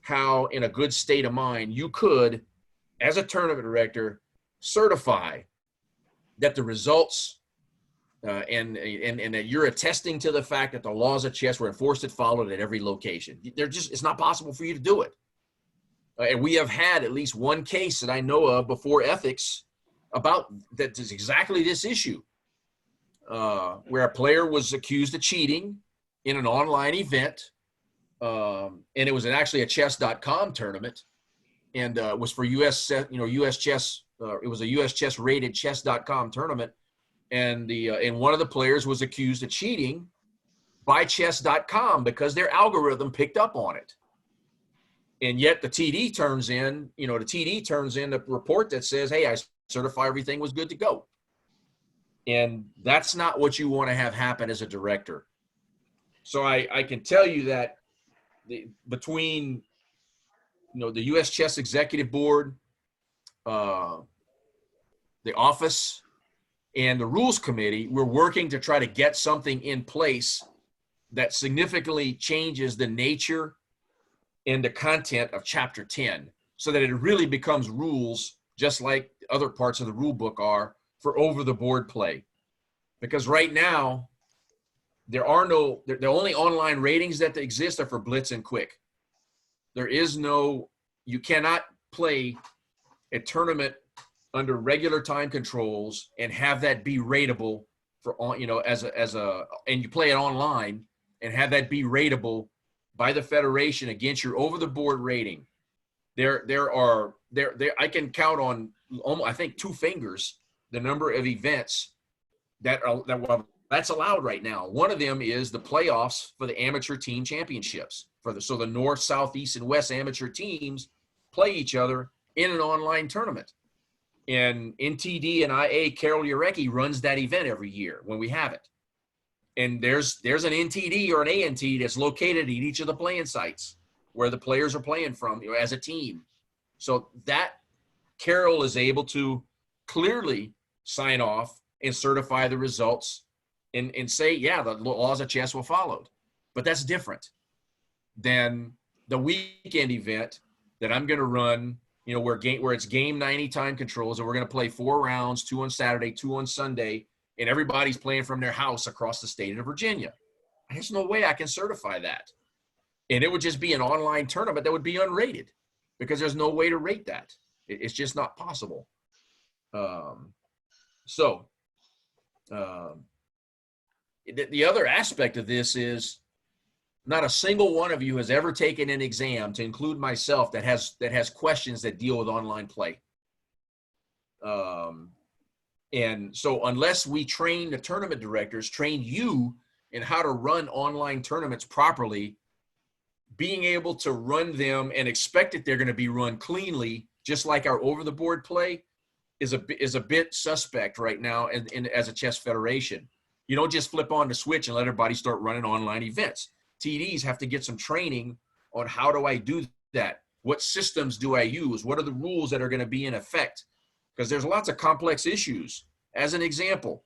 Speaker 1: how, in a good state of mind, you could, as a tournament director, certify that the results and that you're attesting to the fact that the laws of chess were enforced and followed at every location. It's not possible for you to do it. And we have had at least one case that I know of before ethics about that is exactly this issue, where a player was accused of cheating in an online event. And it was actually a chess.com tournament, and was for US chess. It was a US chess rated chess.com tournament. And one of the players was accused of cheating by chess.com because their algorithm picked up on it. And yet the TD turns in, a report that says, hey, I certify everything was good to go. And that's not what you want to have happen as a director. So I can tell you that between, the US Chess Executive Board, the office, and the Rules Committee, we're working to try to get something in place that significantly changes the nature in the content of chapter 10 so that it really becomes rules just like other parts of the rule book are for over the board play. Because right now, the only online ratings that exist are for blitz and quick. You cannot play a tournament under regular time controls and have that be rateable for, and you play it online and have that be rateable by the federation against your over the board rating. I can count on almost, I think, 2 fingers the number of events that's allowed right now. One of them is the playoffs for the amateur team championships so the North, South, East, and West amateur teams play each other in an online tournament. And NTD and IA Carol Urecki runs that event every year when we have it. And there's an NTD or an ANT that's located at each of the playing sites where the players are playing from, as a team. So that Carol is able to clearly sign off and certify the results and say, yeah, the laws of chess were followed. But that's different than the weekend event that I'm going to run, where it's game 90 time controls, and we're going to play 4 rounds, 2 on Saturday, 2 on Sunday, and everybody's playing from their house across the state of Virginia. There's no way I can certify that. And it would just be an online tournament that would be unrated because there's no way to rate that. It's just not possible. The other aspect of this is not a single one of you has ever taken an exam, to include myself, that has questions that deal with online play. And so unless we train the tournament directors, train you in how to run online tournaments properly, being able to run them and expect that they're going to be run cleanly, just like our over the board play, is a bit suspect right now as a chess federation. You don't just flip on the switch and let everybody start running online events. TDs have to get some training on how do I do that? What systems do I use? What are the rules that are going to be in effect? Because there's lots of complex issues. As an example,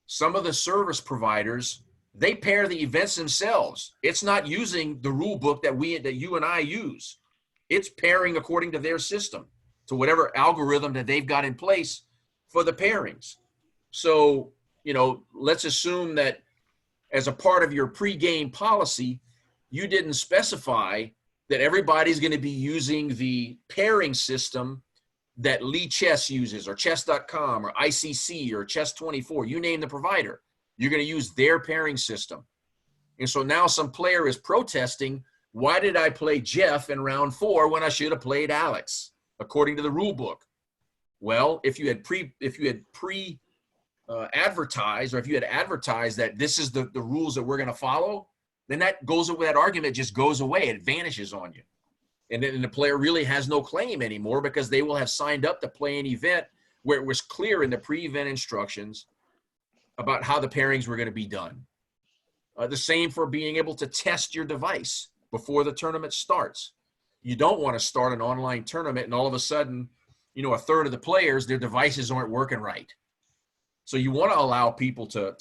Speaker 1: some of the service providers, they pair the events themselves. It's not using the rule book that you and I use. It's pairing according to their system, to whatever algorithm that they've got in place for the pairings. So, let's assume that as a part of your pregame policy, you didn't specify that everybody's going to be using the pairing system that Lee Chess uses, or chess.com, or ICC, or Chess24. You name the provider. You're going to use their pairing system. And so now some player is protesting, why did I play Jeff in round 4 when I should have played Alex, according to the rule book? Well, if you had advertised, or if you had advertised that this is the rules that we're going to follow, then that argument just goes away. It vanishes on you. And then the player really has no claim anymore, because they will have signed up to play an event where it was clear in the pre-event instructions about how the pairings were going to be done. The same for being able to test your device before the tournament starts. You don't want to start an online tournament and all of a sudden, a third of the players, their devices aren't working right. So you want to allow people to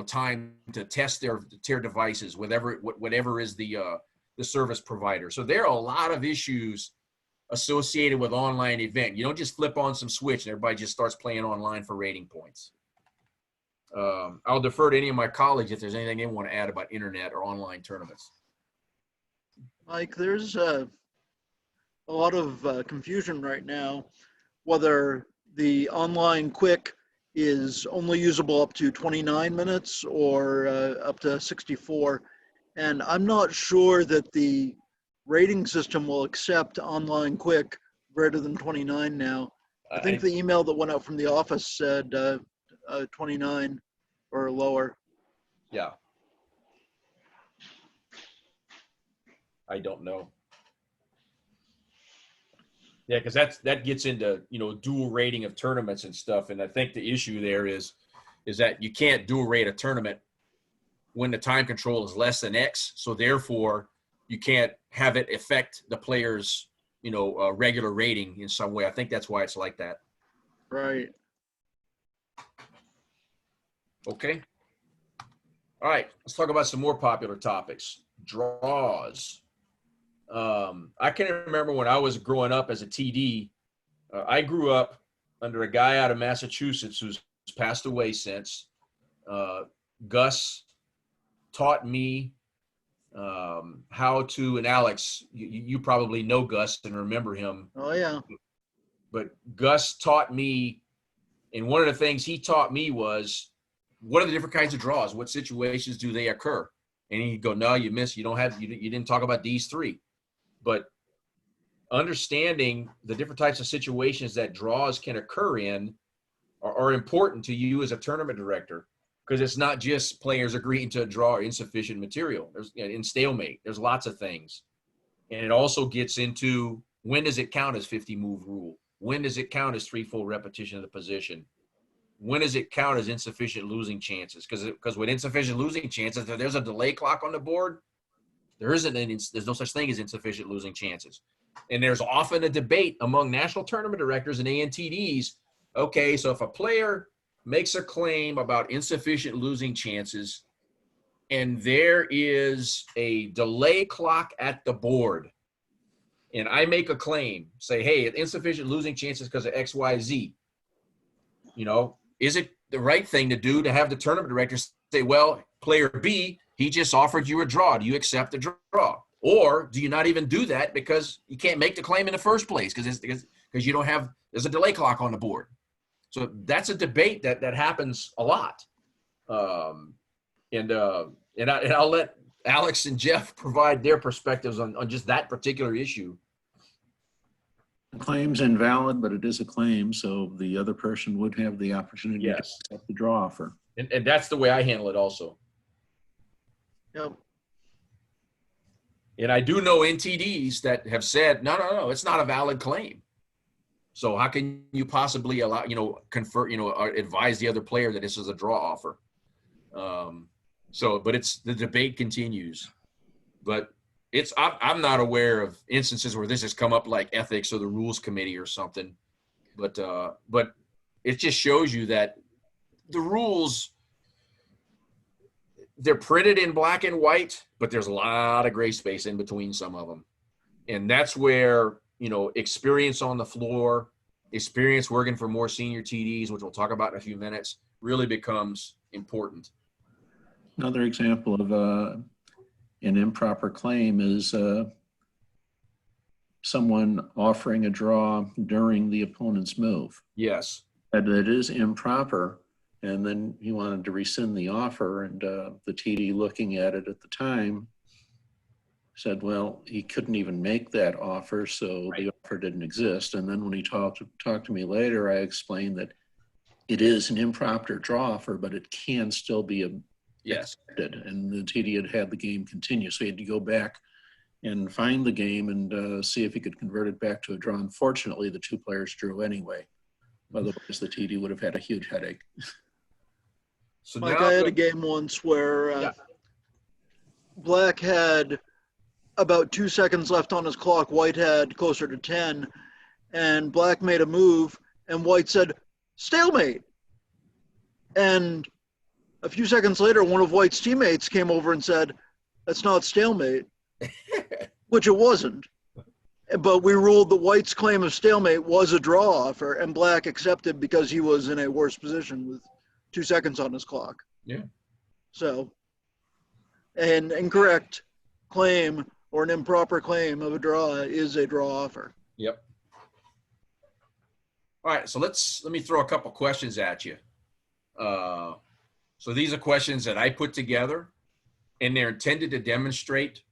Speaker 1: time to test their devices, whatever is the service provider. So there are a lot of issues associated with online event. You don't just flip on some switch and everybody just starts playing online for rating points. I'll defer to any of my colleagues if there's anything they want to add about internet or online tournaments.
Speaker 5: Mike, there's a lot of confusion right now, whether the online quick is only usable up to 29 minutes or up to 64. And I'm not sure that the rating system will accept online quick greater than 29 now. I think the email that went out from the office said 29 or lower.
Speaker 1: Yeah. I don't know. Yeah, because that gets into dual rating of tournaments and stuff, and I think the issue there is that you can't dual rate a tournament when the time control is less than X. So therefore, you can't have it affect the player's regular rating in some way. I think that's why it's like that.
Speaker 5: Right.
Speaker 1: Okay. All right. Let's talk about some more popular topics. Draws. I can remember when I was growing up as a TD, I grew up under a guy out of Massachusetts who's passed away since. Gus taught me how to, and Alex, you probably know Gus and remember him.
Speaker 5: Oh, yeah.
Speaker 1: But Gus taught me, and one of the things he taught me was, what are the different kinds of draws? What situations do they occur? And he'd go, no, you missed. You didn't talk about these three. But understanding the different types of situations that draws can occur in are important to you as a tournament director, because it's not just players agreeing to a draw or insufficient material. There's in stalemate, there's lots of things. And it also gets into, when does it count as 50 move rule? When does it count as 3 full repetition of the position? When does it count as insufficient losing chances? Because with insufficient losing chances, if there's a delay clock on the board, there's no such thing as insufficient losing chances. And there's often a debate among national tournament directors and NTDs. Okay, so if a player makes a claim about insufficient losing chances and there is a delay clock at the board, and I make a claim, say, hey, insufficient losing chances because of X, Y, Z, is it the right thing to do to have the tournament director say, well, player B, he just offered you a draw. Do you accept the draw? Or do you not even do that because you can't make the claim in the first place because you don't have, there's a delay clock on the board. So that's a debate that happens a lot. And I'll let Alex and Jeff provide their perspectives on just that particular issue.
Speaker 2: The claim's invalid, but it is a claim, so the other person would have the opportunity to accept the draw offer.
Speaker 1: And that's the way I handle it also.
Speaker 5: Yep.
Speaker 1: And I do know NTDs that have said, no, it's not a valid claim. So how can you possibly allow, advise the other player that this is a draw offer? But the debate continues. But I'm not aware of instances where this has come up like ethics or the rules committee or something. But it just shows you that the rules, they're printed in black and white, but there's a lot of gray space in between some of them. And that's where, experience on the floor, experience working for more senior TDs, which we'll talk about in a few minutes, really becomes important.
Speaker 2: Another example of an improper claim is someone offering a draw during the opponent's move.
Speaker 1: Yes.
Speaker 2: That is improper. And then he wanted to rescind the offer, and the TD looking at it at the time said, well, he couldn't even make that offer, so the offer didn't exist. And then when he talked to me later, I explained that it is an improper draw offer, but it can still be accepted. And the TD had the game continue, so he had to go back and find the game and see if he could convert it back to a draw. Unfortunately, the two players drew anyway. Otherwise, the TD would have had a huge headache.
Speaker 5: So Mike, I had a game once where Black had about 2 seconds left on his clock. White had closer to 10. And Black made a move, and White said, stalemate. And a few seconds later, one of White's teammates came over and said, that's not stalemate, which it wasn't. But we ruled that White's claim of stalemate was a draw offer, and Black accepted because he was in a worse position with 2 seconds on his clock.
Speaker 1: Yeah.
Speaker 5: So, an incorrect claim or an improper claim of a draw is a draw offer.
Speaker 1: Yep. All right, so let me throw a couple questions at you. So these are questions that I put together, and they're intended to demonstrate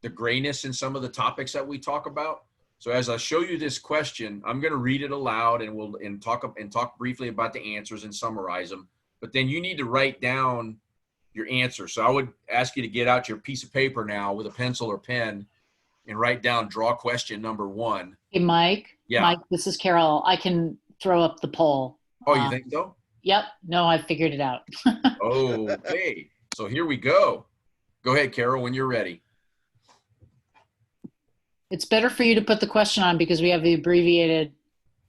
Speaker 1: the grayness in some of the topics that we talk about. So as I show you this question, I'm going to read it aloud, and we'll talk briefly about the answers and summarize them. But then you need to write down your answer. So I would ask you to get out your piece of paper now with a pencil or pen and write down draw question number 1.
Speaker 4: Hey, Mike.
Speaker 1: Yeah.
Speaker 4: Mike, this is Carol. I can throw up the poll.
Speaker 1: Oh, you think so?
Speaker 4: Yep. No, I figured it out.
Speaker 1: Okay. So here we go. Go ahead, Carol, when you're ready.
Speaker 4: It's better for you to put the question on because we have the abbreviated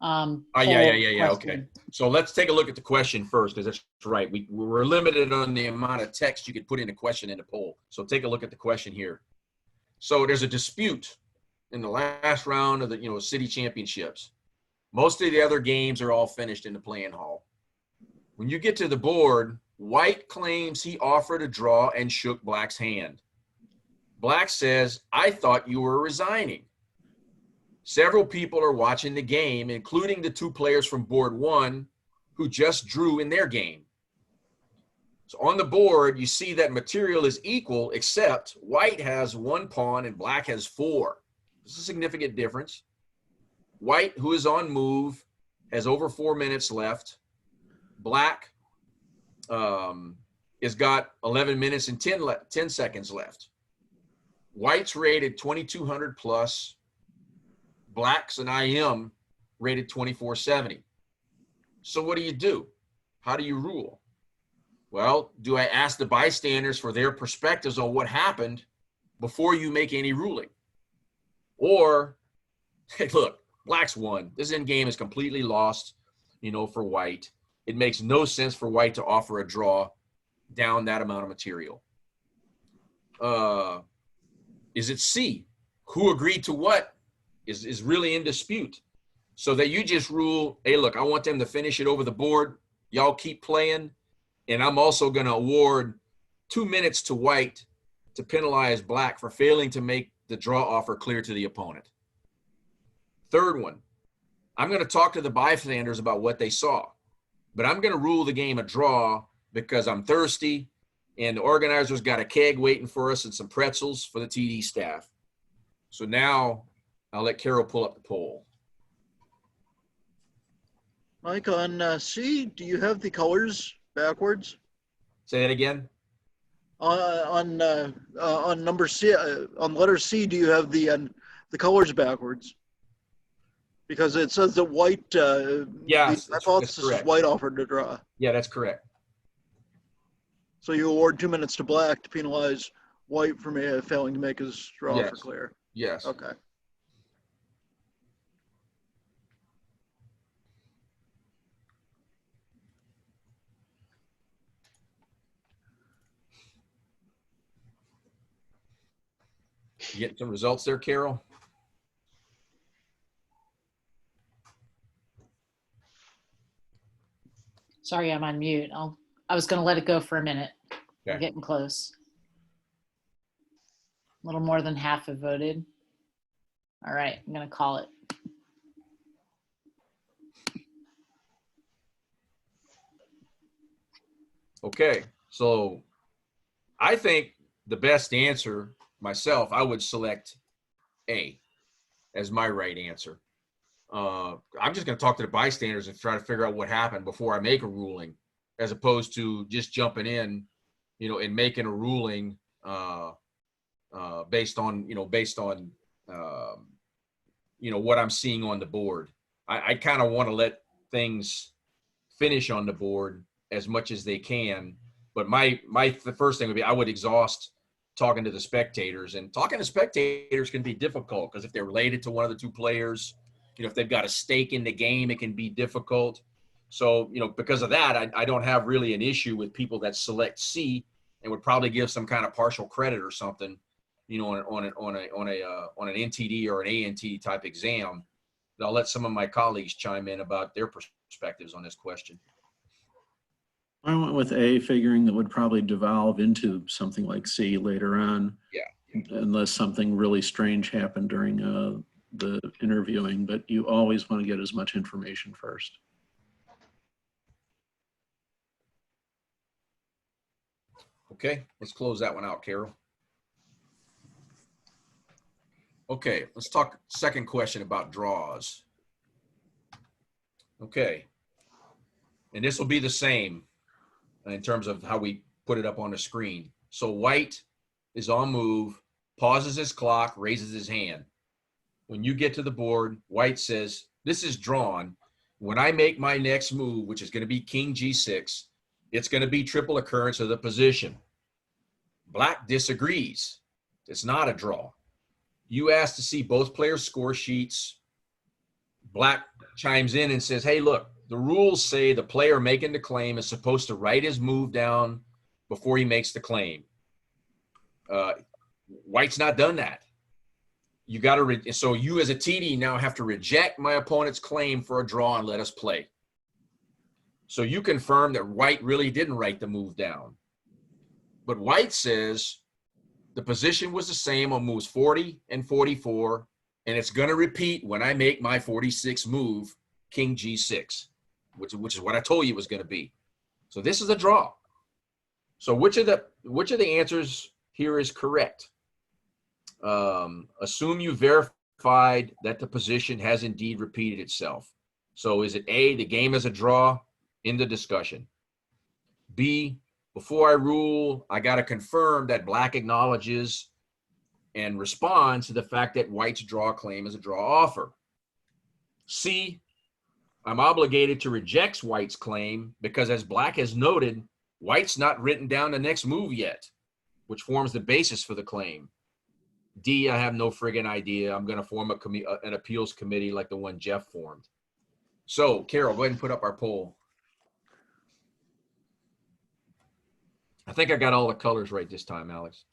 Speaker 1: Yeah.
Speaker 4: question.
Speaker 1: Okay. So let's take a look at the question first, because that's right. We're limited on the amount of text you could put in a question in a poll. So take a look at the question here. So there's a dispute in the last round of the, city championships. Most of the other games are all finished in the playing hall. When you get to the board, White claims he offered a draw and shook Black's hand. Black says, I thought you were resigning. Several people are watching the game, including the two players from board one who just drew in their game. So on the board, you see that material is equal, except White has 1 pawn and Black has 4. This is a significant difference. White, who is on move, has over 4 minutes left. Black has got 11 minutes and 10 seconds left. White's rated 2200 plus. Black's an IM rated 2470. So what do? How do you rule? Well, do I ask the bystanders for their perspectives on what happened before you make any ruling? Or, hey, look, Black's won. This end game is completely lost, for White. It makes no sense for White to offer a draw down that amount of material. Is it C? Who agreed to what is really in dispute. So that you just rule, hey, look, I want them to finish it over the board. Y'all keep playing. And I'm also going to award 2 minutes to White to penalize Black for failing to make the draw offer clear to the opponent. Third one, I'm going to talk to the bystanders about what they saw, but I'm going to rule the game a draw because I'm thirsty and the organizers got a keg waiting for us and some pretzels for the TD staff. So now I'll let Carol pull up the poll.
Speaker 5: Mike, on C, do you have the colors backwards?
Speaker 1: Say that again.
Speaker 5: On number C, on letter C, do you have the colors backwards? Because it says that White,
Speaker 1: Yes,
Speaker 5: the hypothesis is White offered to draw.
Speaker 1: Yeah, that's correct.
Speaker 5: So you award 2 minutes to Black to penalize White for failing to make his draw for clear.
Speaker 1: Yes.
Speaker 5: Okay.
Speaker 1: You getting some results there, Carol?
Speaker 4: Sorry, I'm on mute. I was going to let it go for a minute.
Speaker 1: Okay.
Speaker 4: We're getting close. A little more than half have voted. All right, I'm going to call it.
Speaker 1: Okay, so I think the best answer myself, I would select A as my right answer. I'm just going to talk to the bystanders and try to figure out what happened before I make a ruling, as opposed to just jumping in, and making a ruling based on what I'm seeing on the board. I kind of want to let things finish on the board as much as they can. But the first thing would be I would exhaust talking to the spectators, and talking to spectators can be difficult because if they're related to one of the two players, if they've got a stake in the game, it can be difficult. So, because of that, I don't have really an issue with people that select C and would probably give some kind of partial credit or something, on an NTD or an ANT type exam. But I'll let some of my colleagues chime in about their perspectives on this question.
Speaker 2: I went with A, figuring that would probably devolve into something like C later on.
Speaker 1: Yeah.
Speaker 2: Unless something really strange happened during the interviewing, but you always want to get as much information first.
Speaker 1: Okay, let's close that one out, Carol. Okay, let's talk second question about draws. Okay, and this will be the same in terms of how we put it up on the screen. So White is on move, pauses his clock, raises his hand. When you get to the board, White says, this is drawn. When I make my next move, which is going to be King G6, it's going to be triple occurrence of the position. Black disagrees. It's not a draw. You ask to see both players' score sheets. Black chimes in and says, hey, look, the rules say the player making the claim is supposed to write his move down before he makes the claim. White's not done that. you got to, so you as a TD now have to reject my opponent's claim for a draw and let us play. So you confirm that white really didn't write the move down. But white says the position was the same on moves 40 and 44, and it's going to repeat when I make my 46 move, king G6, which is what I told you it was going to be. So this is a draw. So which of the answers here is correct? Assume you verified that the position has indeed repeated itself. So is it A, the game is a draw? In the discussion. B, before I rule, I got to confirm that black acknowledges and responds to the fact that white's draw claim is a draw offer. C, I'm obligated to reject white's claim because, as black has noted, white's not written down the next move yet, which forms the basis for the claim. D, I have no friggin' idea. I'm going to form an appeals committee like the one Jeff formed. So, Carol, go ahead and put up our poll. I think I got all the colors right this time, Alex.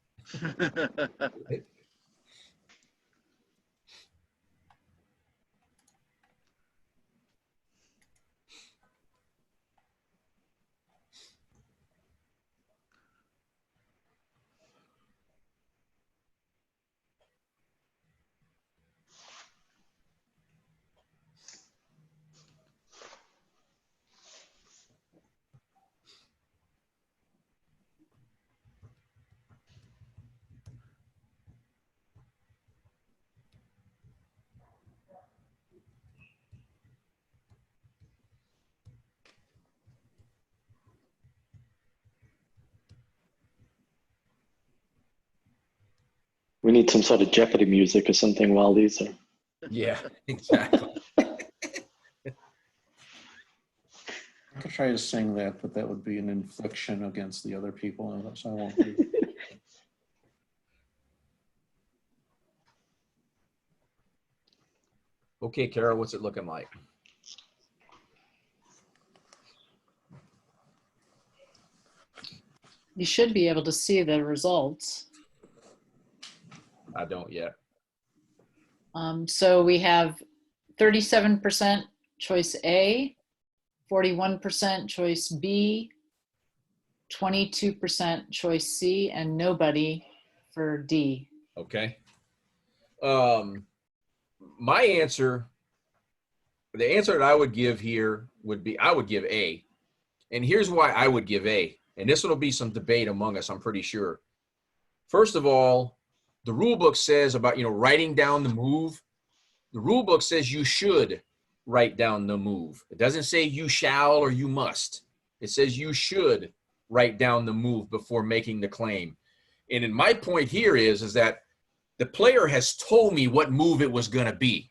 Speaker 3: We need some sort of Jeopardy music or something while these are.
Speaker 1: Yeah, exactly.
Speaker 2: I could try to sing that, but that would be an infliction against the other people, so I won't do.
Speaker 1: Okay, Carol, what's it looking like?
Speaker 4: You should be able to see the results.
Speaker 1: I don't yet.
Speaker 4: So we have 37% choice A, 41% choice B, 22% choice C, and nobody for D.
Speaker 1: Okay. My answer, the answer that I would give here would be, I would give A. And here's why I would give A. And this will be some debate among us, I'm pretty sure. First of all, the rule book says about, writing down the move. The rule book says you should write down the move. It doesn't say you shall or you must. It says you should write down the move before making the claim. And in my point here is that the player has told me what move it was going to be.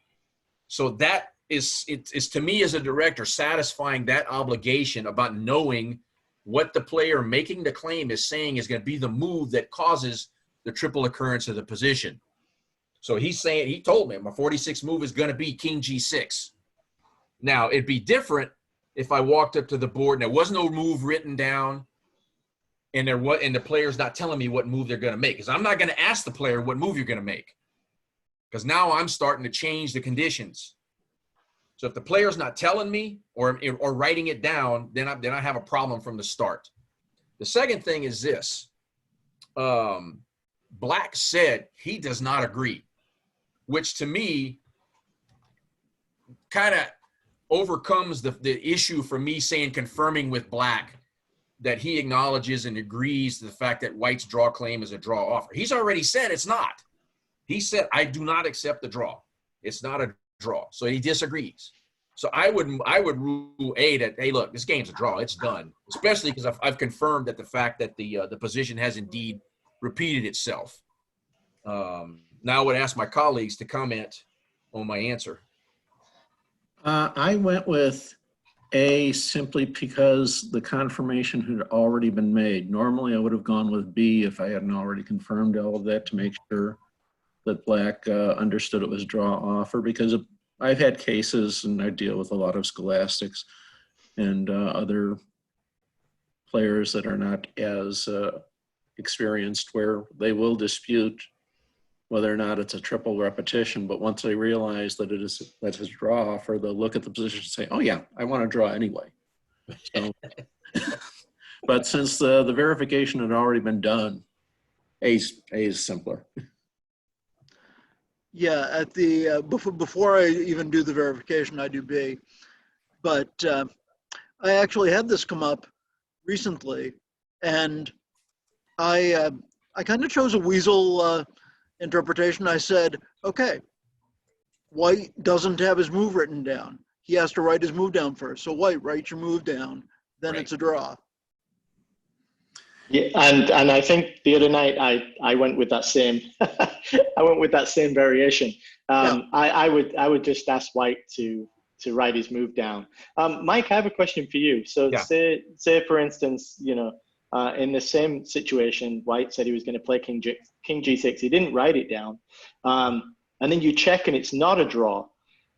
Speaker 1: So that is to me as a director satisfying that obligation about knowing what the player making the claim is saying is going to be the move that causes the triple occurrence of the position. So he's saying, he told me my 46 move is going to be king G6. Now it'd be different if I walked up to the board and there was no move written down and the player's not telling me what move they're going to make. Because I'm not going to ask the player what move you're going to make. Because now I'm starting to change the conditions. So if the player's not telling me or writing it down, then I have a problem from the start. The second thing is this. Black said he does not agree, which to me kind of overcomes the issue for me saying confirming with Black that he acknowledges and agrees to the fact that white's draw claim is a draw offer. He's already said it's not. He said, I do not accept the draw. It's not a draw. So he disagrees. So I would rule A that, hey, look, this game's a draw. It's done, especially because I've confirmed that the fact that the position has indeed repeated itself. Now I would ask my colleagues to comment on my answer.
Speaker 2: I went with A simply because the confirmation had already been made. Normally I would have gone with B if I hadn't already confirmed all of that to make sure that Black understood it was draw offer, because I've had cases and I deal with a lot of scholastics and other players that are not as experienced where they will dispute whether or not it's a triple repetition, but once they realize that that's his draw, for the look at the position and say, oh yeah, I want to draw anyway. So, but since the verification had already been done, A is simpler.
Speaker 5: Yeah, at the before I even do the verification, I do B. But I actually had this come up recently, and I kind of chose a weasel interpretation. I said, okay, White doesn't have his move written down. He has to write his move down first. So White, write your move down. Then
Speaker 1: Right.
Speaker 5: it's a draw.
Speaker 3: Yeah, and I think the other night I went with that same I went with that same variation. I would just ask White to write his move down. Mike, I have a question for you. So
Speaker 1: Yeah.
Speaker 3: say for instance, in the same situation, White said he was going to play King G6. He didn't write it down, and then you check and it's not a draw.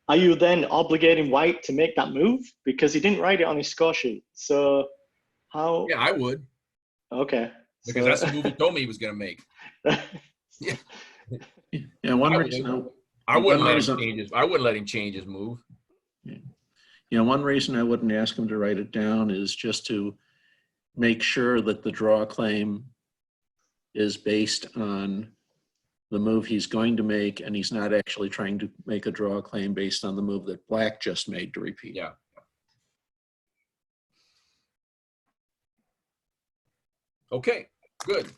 Speaker 3: Are you then obligating White to make that move because he didn't write it on his score sheet? So how?
Speaker 1: Yeah, I would,
Speaker 3: Okay.
Speaker 1: because that's the move he told me he was going to make. Yeah.
Speaker 2: Yeah, one reason
Speaker 1: I wouldn't let him change his. I wouldn't let him change his move.
Speaker 2: Yeah, one reason I wouldn't ask him to write it down is just to make sure that the draw claim is based on the move he's going to make, and he's not actually trying to make a draw claim based on the move that Black just made to repeat.
Speaker 1: Yeah. Okay, good.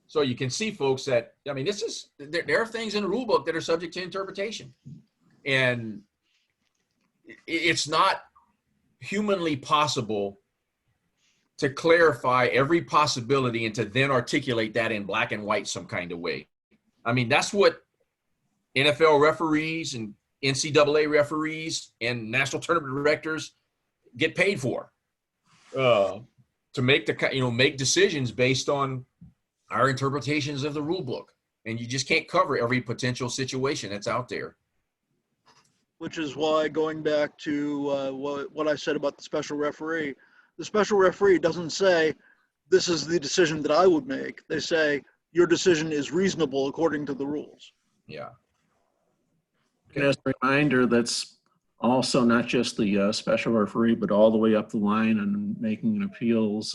Speaker 1: So you can see, folks, that, I mean, this is, there are things in the rule book that are subject to interpretation. And it's not humanly possible to clarify every possibility and to then articulate that in black and white some kind of way. I mean, that's what NFL referees and NCAA referees and national tournament directors get paid for, to make make decisions based on our interpretations of the rule book. And you just can't cover every potential situation that's out there.
Speaker 5: Which is why, going back to what I said about the special referee, the special referee doesn't say, this is the decision that I would make. They say, your decision is reasonable according to the rules.
Speaker 1: Yeah.
Speaker 2: And as a reminder, that's also not just the special referee, but all the way up the line and making appeals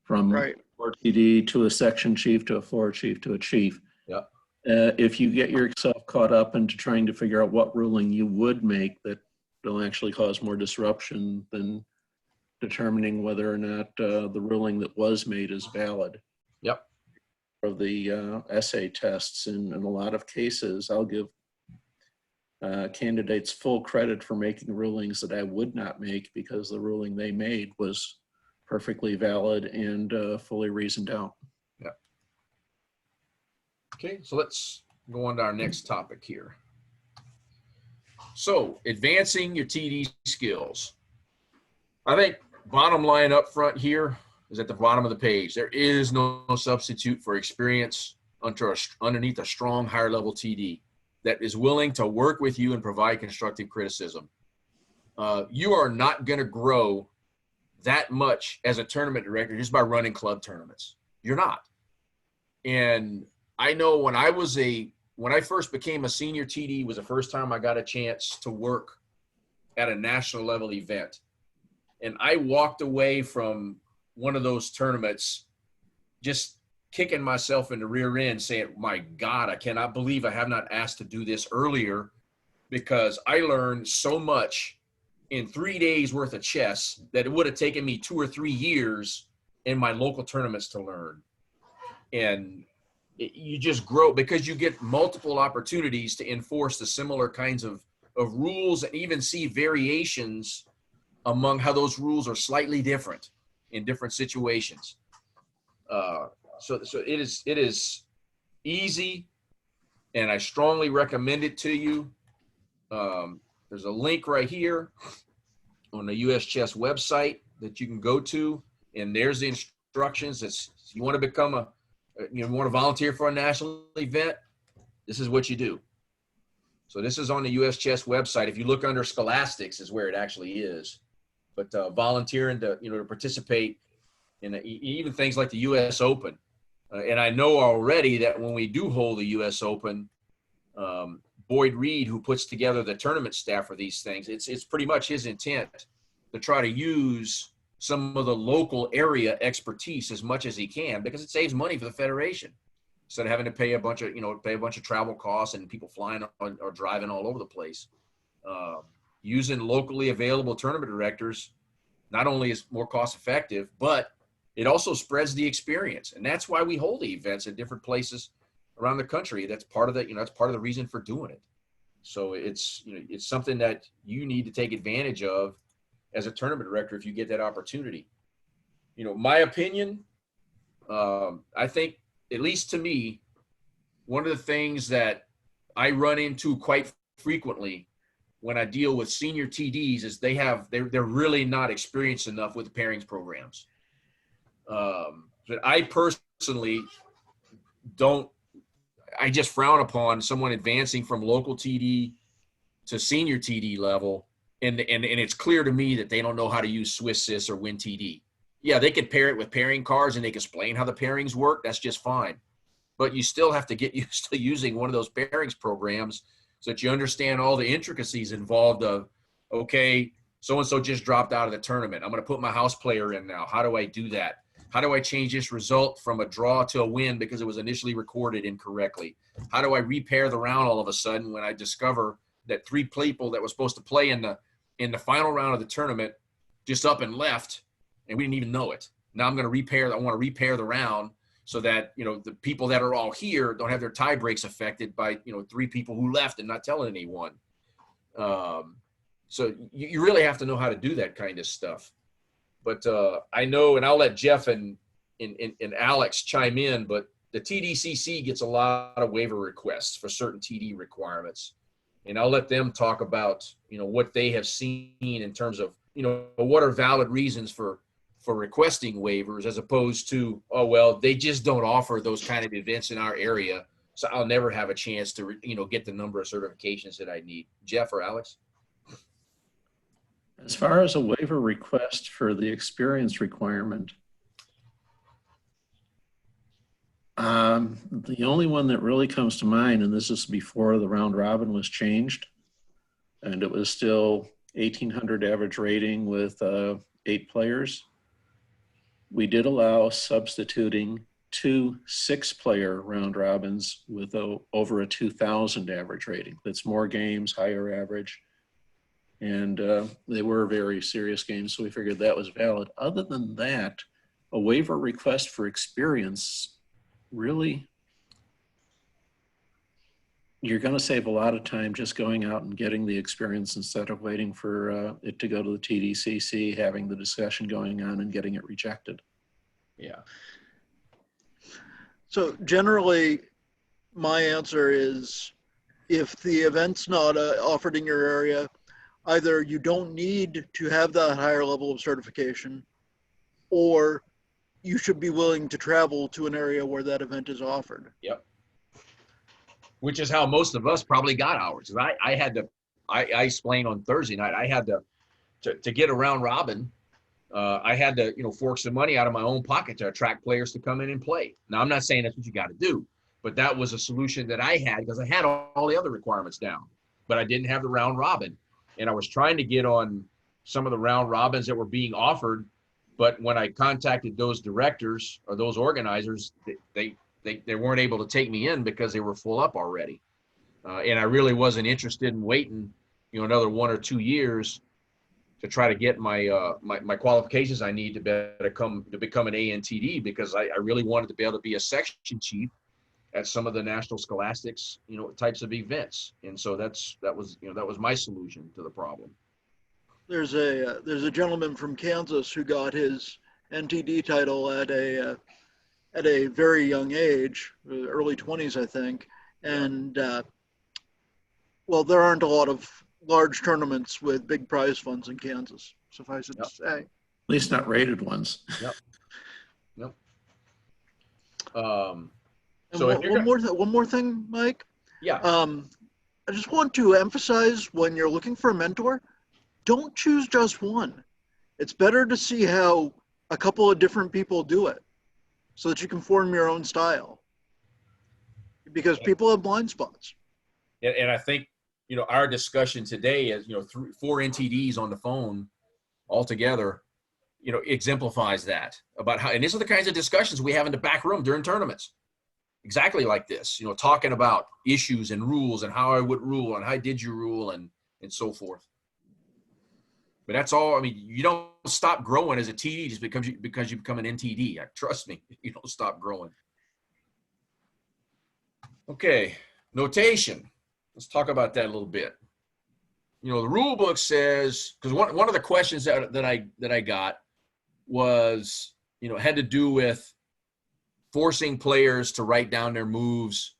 Speaker 2: from
Speaker 5: Right.
Speaker 2: a TD to a section chief to a floor chief to a chief.
Speaker 1: Yeah.
Speaker 2: If you get yourself caught up into trying to figure out what ruling you would make, that will actually cause more disruption than determining whether or not the ruling that was made is valid.
Speaker 1: Yep.
Speaker 2: Of the essay tests, in a lot of cases, I'll give candidates full credit for making rulings that I would not make because the ruling they made was perfectly valid and fully reasoned out.
Speaker 1: Yeah. Okay, so let's go on to our next topic here. So, advancing your TD skills. I think bottom line up front here is at the bottom of the page. There is no substitute for experience underneath a strong higher level TD that is willing to work with you and provide constructive criticism. You are not going to grow that much as a tournament director just by running club tournaments. You're not. And I know when I first became a senior TD was the first time I got a chance to work at a national level event. And I walked away from one of those tournaments just kicking myself in the rear end saying, my God, I cannot believe I have not asked to do this earlier, because I learned so much in 3 days worth of chess that it would have taken me 2 or 3 years in my local tournaments to learn. And you just grow because you get multiple opportunities to enforce the similar kinds of rules and even see variations among how those rules are slightly different in different situations. So it is easy, and I strongly recommend it to you. There's a link right here on the US Chess website that you can go to, and there's the instructions. You want to become you want to volunteer for a national event, this is what you do. So this is on the US Chess website. If you look under Scholastics is where it actually is. But volunteering to participate in even things like the US Open, And I know already that when we do hold the U.S. Open, Boyd Reed, who puts together the tournament staff for these things, it's pretty much his intent to try to use some of the local area expertise as much as he can, because it saves money for the federation instead of having to pay a bunch of travel costs and people flying or driving all over the place. Using locally available tournament directors not only is more cost effective, but it also spreads the experience. And that's why we hold the events in different places around the country. That's part of the, that's part of the reason for doing it. So it's, it's something that you need to take advantage of as a tournament director if you get that opportunity. My opinion, I think, at least to me, one of the things that I run into quite frequently when I deal with senior TDs is they're really not experienced enough with the pairings programs. But I personally I just frown upon someone advancing from local TD to senior TD level. And it's clear to me that they don't know how to use SwissSys or WinTD. Yeah, they could pair it with pairing cards and they can explain how the pairings work. That's just fine. But you still have to get used to using one of those pairings programs so that you understand all the intricacies involved of, okay, so-and-so just dropped out of the tournament. I'm going to put my house player in now. How do I do that? How do I change this result from a draw to a win because it was initially recorded incorrectly? How do I repair the round all of a sudden when I discover that 3 people that were supposed to play in the final round of the tournament just up and left, and we didn't even know it? Now I want to repair the round so that, the people that are all here don't have their tie breaks affected by, 3 people who left and not telling anyone. So you really have to know how to do that kind of stuff. But I know, and I'll let Jeff and Alex chime in, but the TDCC gets a lot of waiver requests for certain TD requirements. And I'll let them talk about, what they have seen in terms of, what are valid reasons for requesting waivers, as opposed to, oh, well, they just don't offer those kind of events in our area, so I'll never have a chance to, get the number of certifications that I need. Jeff or Alex?
Speaker 2: As far as a waiver request for the experience requirement, the only one that really comes to mind, and this is before the round robin was changed, and it was still 1,800 average rating with 8 players. We did allow substituting 2 6-player round robins with over a 2,000 average rating. That's more games, higher average. And they were very serious games, so we figured that was valid. Other than that, a waiver request for experience, really, you're going to save a lot of time just going out and getting the experience instead of waiting for it to go to the TDCC, having the discussion going on and getting it rejected.
Speaker 1: Yeah.
Speaker 5: So generally, my answer is, if the event's not offered in your area, either you don't need to have that higher level of certification, or you should be willing to travel to an area where that event is offered.
Speaker 1: Yep. Which is how most of us probably got ours. I explained on Thursday night, I had to get a round robin. I had to, fork some money out of my own pocket to attract players to come in and play. Now, I'm not saying that's what you got to do, but that was a solution that I had because I had all the other requirements down, but I didn't have the round robin. And I was trying to get on some of the round robins that were being offered, but when I contacted those directors or those organizers, they weren't able to take me in because they were full up already. And I really wasn't interested in waiting, another 1 or 2 years to try to get my my qualifications I need to become an ANTD, because I really wanted to be able to be a section chief at some of the national scholastics, types of events. And so that was my solution to the problem.
Speaker 5: There's a gentleman from Kansas who got his NTD title at a very young age, early 20s, I think. And well, there aren't a lot of large tournaments with big prize funds in Kansas, suffice it to say.
Speaker 2: At least not rated ones.
Speaker 1: Yep.
Speaker 5: And
Speaker 1: So
Speaker 5: one more thing, Mike.
Speaker 1: Yeah.
Speaker 5: I just want to emphasize, when you're looking for a mentor, don't choose just one. It's better to see how a couple of different people do it. so that you can form your own style. Because people have blind spots.
Speaker 1: And I think, our discussion today is, 4 NTDs on the phone altogether, exemplifies that about how, and these are the kinds of discussions we have in the back room during tournaments. Exactly like this, talking about issues and rules and how I would rule and how did you rule and so forth. But that's all. I mean, you don't stop growing as a TD just because you become an NTD. Trust me, you don't stop growing. Okay, notation. Let's talk about that a little bit. The rule book says, because one of the questions that I got was, had to do with forcing players to write down their moves,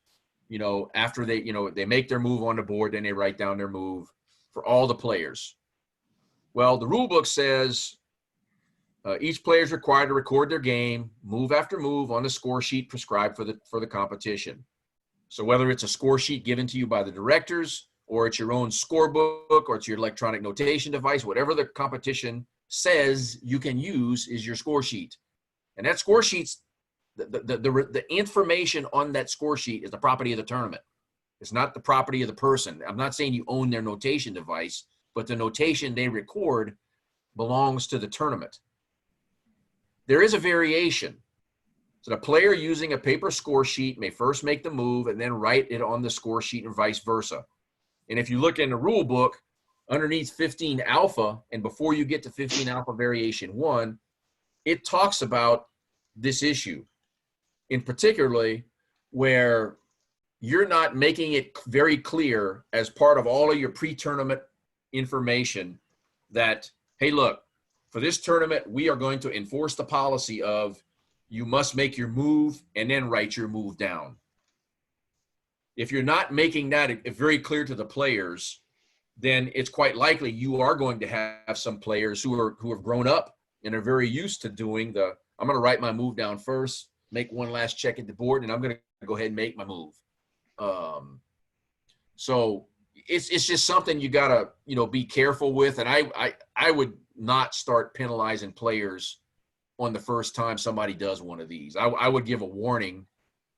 Speaker 1: after they make their move on the board, then they write down their move for all the players. Well, the rule book says each player is required to record their game, move after move, on the score sheet prescribed for the competition. So whether it's a score sheet given to you by the directors, or it's your own scorebook, or it's your electronic notation device, whatever the competition says you can use is your score sheet. And that score sheet's the information on that score sheet is the property of the tournament. It's not the property of the person. I'm not saying you own their notation device, but the notation they record belongs to the tournament. There is a variation. So the player using a paper score sheet may first make the move and then write it on the score sheet and vice versa. And if you look in the rule book, underneath 15 alpha, and before you get to 15 alpha variation 1, it talks about this issue, in particularly where you're not making it very clear as part of all of your pre-tournament information that, hey, look, for this tournament, we are going to enforce the policy of you must make your move and then write your move down. If you're not making that very clear to the players, then it's quite likely you are going to have some players who have grown up and are very used to doing I'm going to write my move down first, make one last check at the board, and I'm going to go ahead and make my move. So it's just something you got to, be careful with. And I would not start penalizing players on the first time somebody does one of these. I would give a warning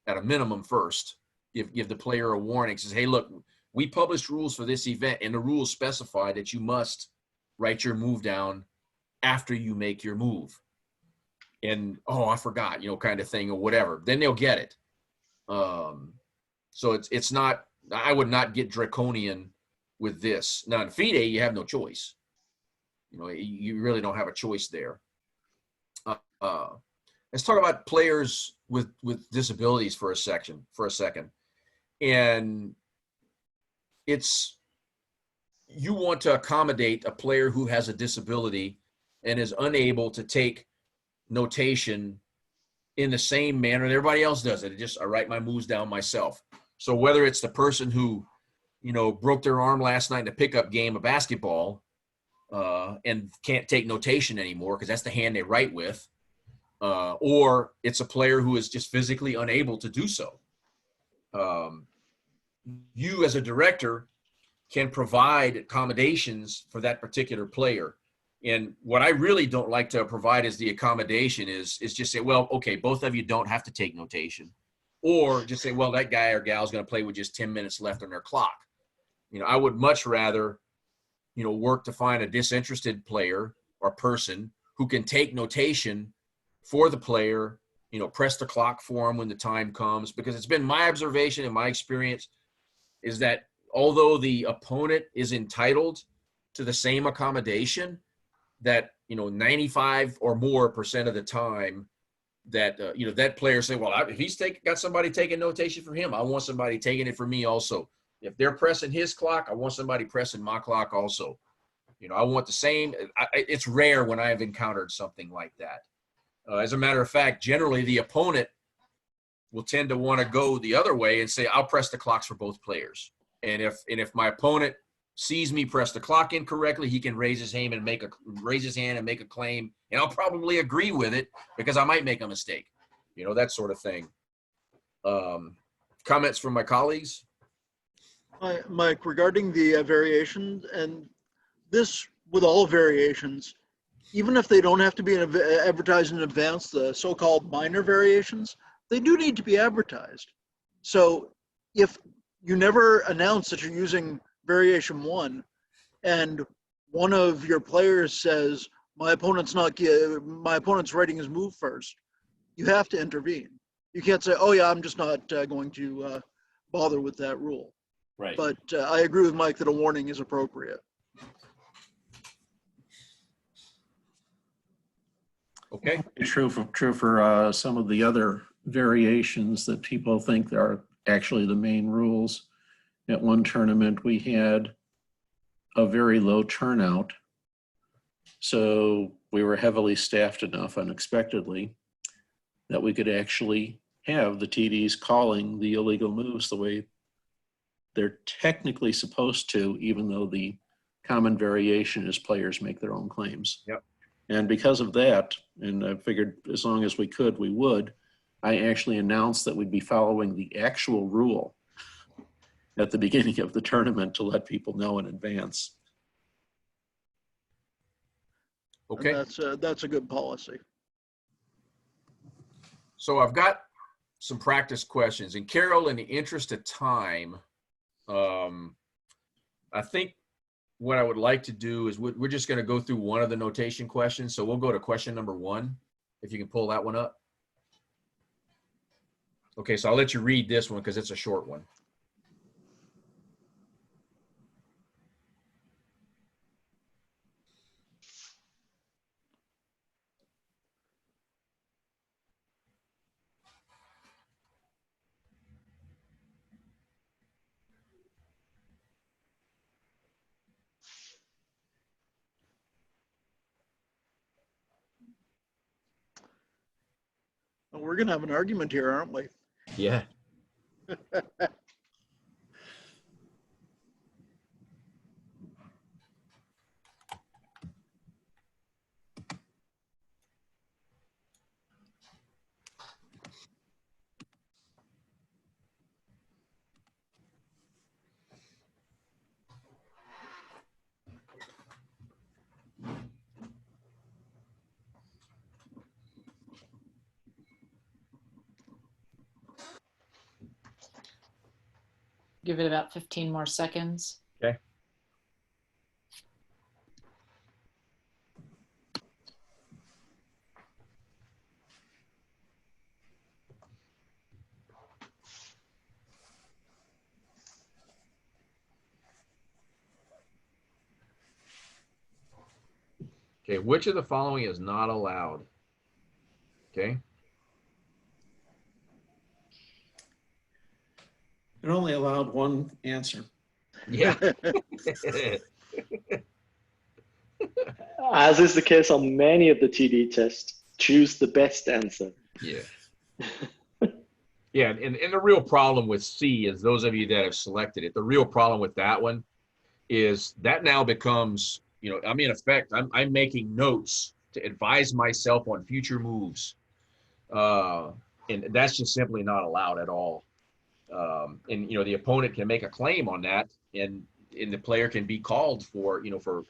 Speaker 1: at a minimum first. Give the player a warning. Says, hey, look, we published rules for this event, and the rules specify that you must write your move down after you make your move. And, oh, I forgot, kind of thing or whatever. Then they'll get it. So it's not, I would not get draconian with this. Now in Fidei, you have no choice. You really don't have a choice there. Let's talk about players with disabilities for a second. And you want to accommodate a player who has a disability and is unable to take notation in the same manner that everybody else does it. I write my moves down myself. So whether it's the person who, broke their arm last night in a pickup game of basketball and can't take notation anymore because that's the hand they write with, or it's a player who is just physically unable to do so. You as a director can provide accommodations for that particular player. And what I really don't like to provide as the accommodation is just say, well, okay, both of you don't have to take notation. Or just say, well, that guy or gal is going to play with just 10 minutes left on their clock. I would much rather, work to find a disinterested player or person who can take notation for the player, press the clock for them when the time comes. Because it's been my observation and my experience is that although the opponent is entitled to the same accommodation, that 95 or more % of the time that that player say, well, if he's got somebody taking notation for him, I want somebody taking it for me also. If they're pressing his clock, I want somebody pressing my clock also. I want the same. It's rare when I have encountered something like that. As a matter of fact, generally the opponent will tend to want to go the other way and say, I'll press the clocks for both players. And if my opponent sees me press the clock incorrectly, he can raise his hand and make a claim, and I'll probably agree with it because I might make a mistake, that sort of thing. Comments from my colleagues?
Speaker 5: Hi, Mike, regarding the variations, and this with all variations, even if they don't have to be advertised in advance, the so-called minor variations, they do need to be advertised. So if you never announce that you're using variation 1, and one of your players says, my opponent's writing his move first, you have to intervene. You can't say, oh yeah, I'm just not going to bother with that rule.
Speaker 1: Right.
Speaker 5: But I agree with Mike that a warning is appropriate.
Speaker 1: Okay.
Speaker 2: True for some of the other variations that people think are actually the main rules. At one tournament, we had a very low turnout. So we were heavily staffed enough unexpectedly that we could actually have the TDs calling the illegal moves the way they're technically supposed to, even though the common variation is players make their own claims.
Speaker 1: Yep.
Speaker 2: And because of that, and I figured as long as we could, we would, I actually announced that we'd be following the actual rule at the beginning of the tournament to let people know in advance.
Speaker 1: Okay.
Speaker 5: And that's a good policy.
Speaker 1: So I've got some practice questions. And Carol, in the interest of time, I think what I would like to do is we're just going to go through one of the notation questions. So we'll go to question number 1, if you can pull that one up. Okay, so I'll let you read this one because it's a short one.
Speaker 5: Well, we're going to have an argument here, aren't we?
Speaker 1: Yeah.
Speaker 4: Give it about 15 more seconds.
Speaker 1: Okay. Okay, which of the following is not allowed? Okay.
Speaker 2: It only allowed one answer.
Speaker 1: Yeah.
Speaker 3: As is the case on many of the TD tests, choose the best answer.
Speaker 1: Yeah. Yeah, and the real problem with C is those of you that have selected it, the real problem with that one is that now becomes, I mean, in effect, I'm making notes to advise myself on future moves. And that's just simply not allowed at all. And the opponent can make a claim on that, and the player can be called for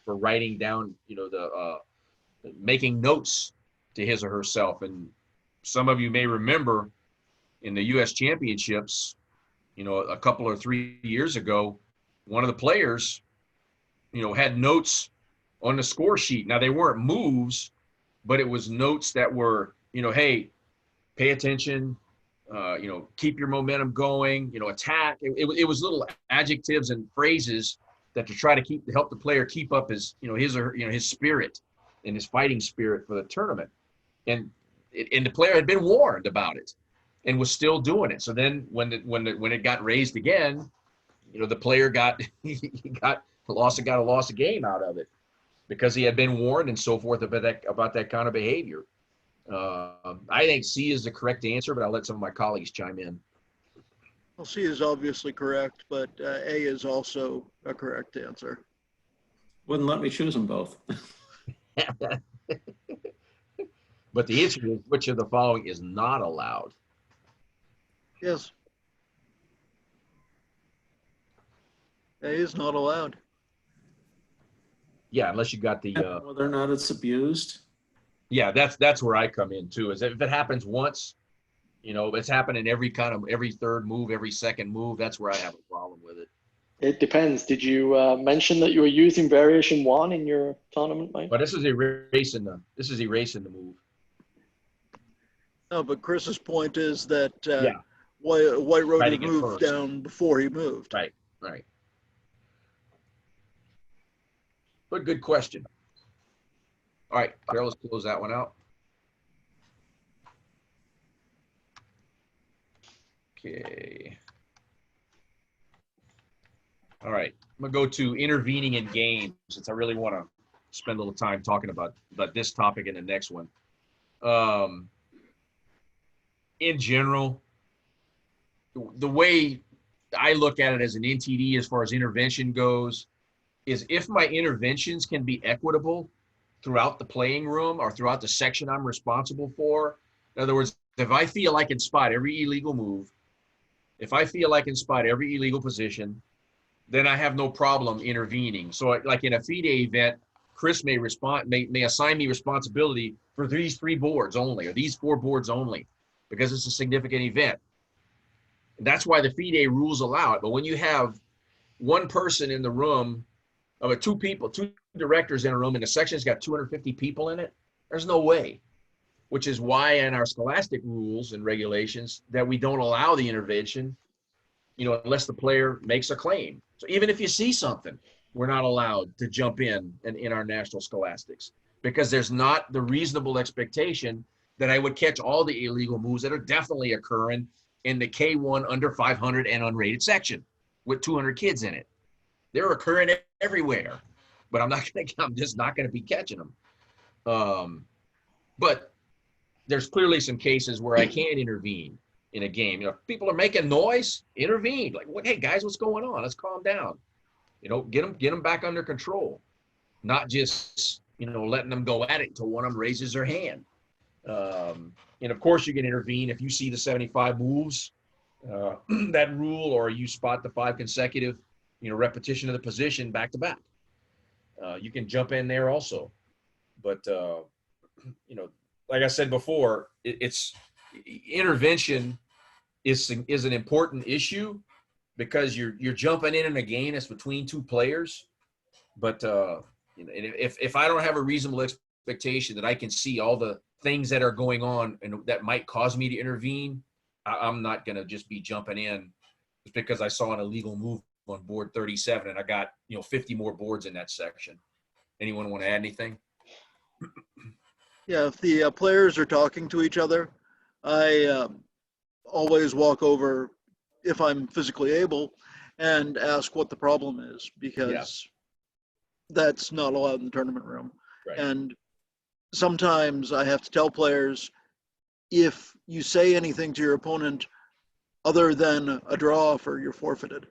Speaker 1: writing down the making notes to his or herself. And some of you may remember in the U.S. Championships, a couple or 3 years ago, one of the players had notes on the score sheet. Now they weren't moves, but it was notes that were hey, pay attention. Keep your momentum going, attack. It was little adjectives and phrases that to try to help the player keep up his spirit and his fighting spirit for the tournament. And the player had been warned about it and was still doing it. So then when it got raised again, the player got a loss of game out of it because he had been warned and so forth about that kind of behavior. I think C is the correct answer, but I'll let some of my colleagues chime in.
Speaker 5: Well, C is obviously correct, but A is also a correct answer.
Speaker 2: Wouldn't let me choose them both.
Speaker 1: But the answer is, which of the following is not allowed?
Speaker 5: Yes. A is not allowed.
Speaker 1: Yeah, unless you got the
Speaker 2: Whether or not it's abused.
Speaker 1: yeah, that's where I come in too. Is if it happens once, it's happening every third move, every second move. That's where I have a problem with it.
Speaker 3: It depends. Did you mention that you were using variation 1 in your tournament, Mike?
Speaker 1: But this is erasing the move.
Speaker 5: No, but Chris's point is that
Speaker 1: Yeah.
Speaker 5: White wrote
Speaker 1: Writing
Speaker 5: his
Speaker 1: it
Speaker 5: move
Speaker 1: first.
Speaker 5: down before he moved.
Speaker 1: Right. But good question. All right, Carol, let's close that one out. Okay. All right, I'm gonna go to intervening in games, since I really want to spend a little time talking about this topic in the next one. In general, the way I look at it as an NTD as far as intervention goes is if my interventions can be equitable throughout the playing room or throughout the section I'm responsible for. In other words, if I feel I can spot every illegal move, if I feel I can spot every illegal position, then I have no problem intervening. So like in a Fidei event, Chris may assign me responsibility for these 3 boards only, or these 4 boards only, because it's a significant event. And that's why the Fidei rules allow it. But when you have one person in the room, two directors in a room, and the section's got 250 people in it, there's no way. Which is why in our scholastic rules and regulations that we don't allow the intervention, unless the player makes a claim. So even if you see something, we're not allowed to jump in our national scholastics, because there's not the reasonable expectation that I would catch all the illegal moves that are definitely occurring in the K1 under 500 and unrated section with 200 kids in it. They're occurring everywhere, but I'm just not going to be catching them. But there's clearly some cases where I can intervene in a game. If people are making noise, intervene. Like, hey guys, what's going on? Let's calm down. Get them back under control. Not just letting them go at it until one of them raises their hand. And of course, you can intervene if you see the 75 moves, that rule, or you spot the 5 consecutive, repetition of the position back to back. You can jump in there also. But, like I said before, it's intervention is an important issue because you're jumping in a game that's between 2 players. But if I don't have a reasonable expectation that I can see all the things that are going on and that might cause me to intervene, I'm not going to just be jumping in just because I saw an illegal move on board 37 and I got 50 more boards in that section. Anyone want to add anything?
Speaker 5: Yeah, if the players are talking to each other, I always walk over, if I'm physically able, and ask what the problem is, because that's not allowed in the tournament room.
Speaker 1: Right.
Speaker 5: And sometimes I have to tell players, if you say anything to your opponent other than a draw offer, you're forfeited.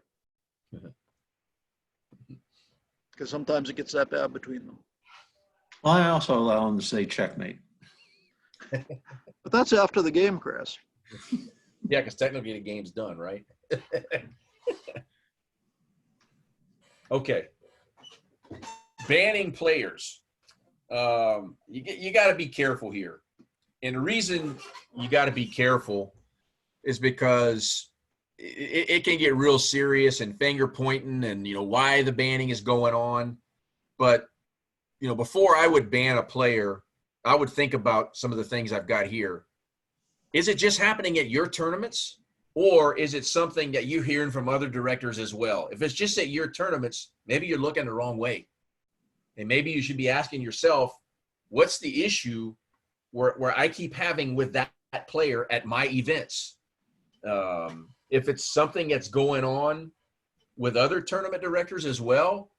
Speaker 5: Because sometimes it gets that bad between them.
Speaker 2: Well, I also allow them to say checkmate.
Speaker 5: But that's after the game, Chris.
Speaker 1: Yeah, because technically the game's done, right? Okay. Banning players. You got to be careful here. And the reason you got to be careful is because it can get real serious and finger pointing and, why the banning is going on. But, before I would ban a player, I would think about some of the things I've got here. Is it just happening at your tournaments, or is it something that you're hearing from other directors as well? If it's just at your tournaments, maybe you're looking the wrong way. And maybe you should be asking yourself, what's the issue where I keep having with that player at my events? If it's something that's going on with other tournament directors as well,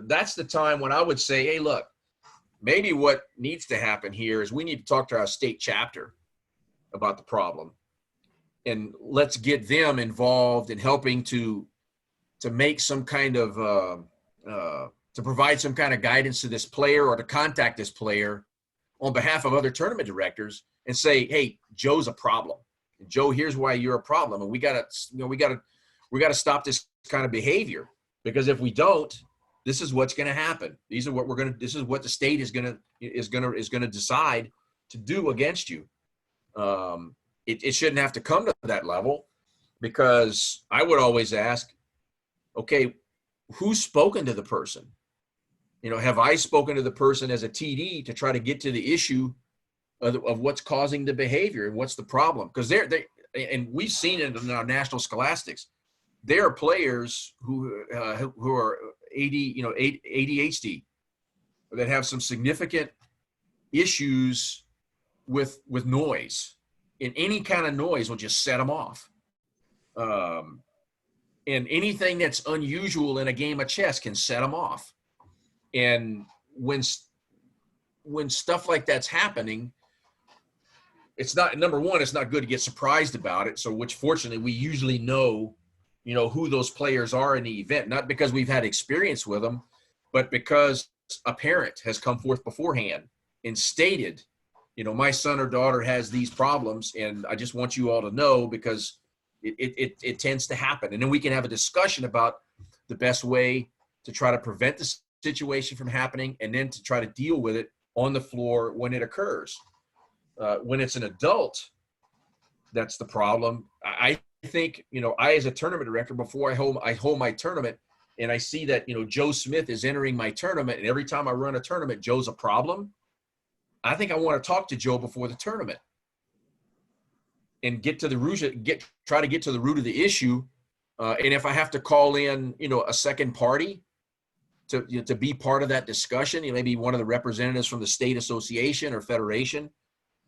Speaker 1: that's the time when I would say, hey, look, maybe what needs to happen here is we need to talk to our state chapter about the problem, and let's get them involved in helping to make some kind of to provide some kind of guidance to this player, or to contact this player on behalf of other tournament directors and say, hey, Joe's a problem. Joe, here's why you're a problem, and we gotta stop this kind of behavior, because if we don't, this is what's going to happen. These are what this is what the state is going to decide to do against you. It shouldn't have to come to that level, because I would always ask, okay, who's spoken to the person? Have I spoken to the person as a TD to try to get to the issue of what's causing the behavior and what's the problem? Because and we've seen it in our national scholastics. There are players who are ADHD that have some significant issues with noise, and any kind of noise will just set them off. And anything that's unusual in a game of chess can set them off. And when stuff like that's happening, it's not, number one, it's not good to get surprised about it. So, which fortunately we usually know, who those players are in the event, not because we've had experience with them, but because a parent has come forth beforehand and stated, my son or daughter has these problems, and I just want you all to know, because it tends to happen. And then we can have a discussion about the best way to try to prevent the situation from happening, and then to try to deal with it on the floor when it occurs. When it's an adult, that's the problem. I think, I, as a tournament director, before I hold my tournament, and I see that, Joe Smith is entering my tournament, and every time I run a tournament, Joe's a problem, I think I want to talk to Joe before the tournament and try to get to the root of the issue. And if I have to call in, a second party to be part of that discussion, maybe one of the representatives from the state association or federation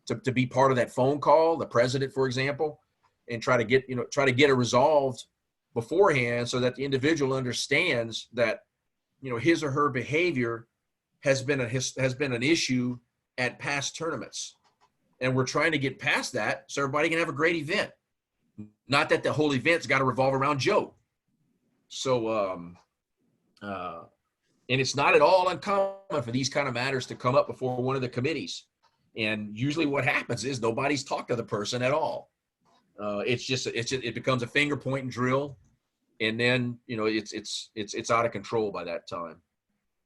Speaker 1: to be part of that phone call, the president, for example, and try to get it resolved beforehand, so that the individual understands that, his or her behavior has been an issue at past tournaments. And we're trying to get past that so everybody can have a great event. Not that the whole event's got to revolve around Joe. So, and it's not at all uncommon for these kind of matters to come up before one of the committees. And usually what happens is nobody's talked to the person at all. It becomes a finger point and drill. And then, it's out of control by that time.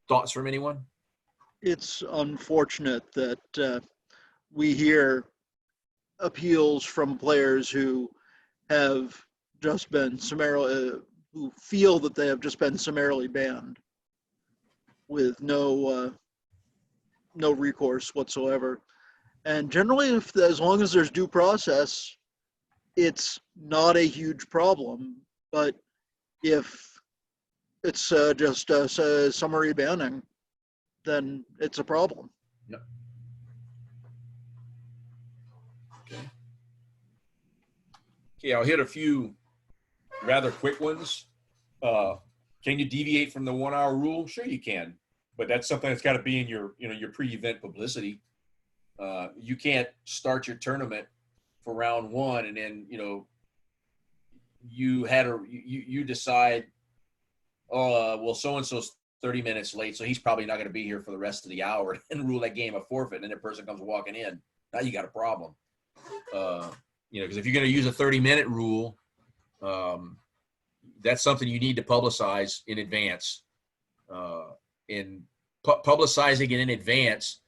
Speaker 1: Thoughts from anyone?
Speaker 5: It's unfortunate that we hear appeals from players who have just been who feel that they have just been summarily banned with no recourse whatsoever. And generally, as long as there's due process, it's not a huge problem. But if it's just a summary banning, then it's a problem.
Speaker 1: Yep. Okay, I'll hit a few rather quick ones. Can you deviate from the 1 hour rule? Sure you can, but that's something that's got to be in your pre-event publicity. You can't start your tournament for round one and then, you decide, well, so-and-so's 30 minutes late, so he's probably not going to be here for the rest of the hour, and rule that game a forfeit, and then the person comes walking in. Now you got a problem. Because if you're going to use a 30-minute rule, that's something you need to publicize in advance. In publicizing it in advance,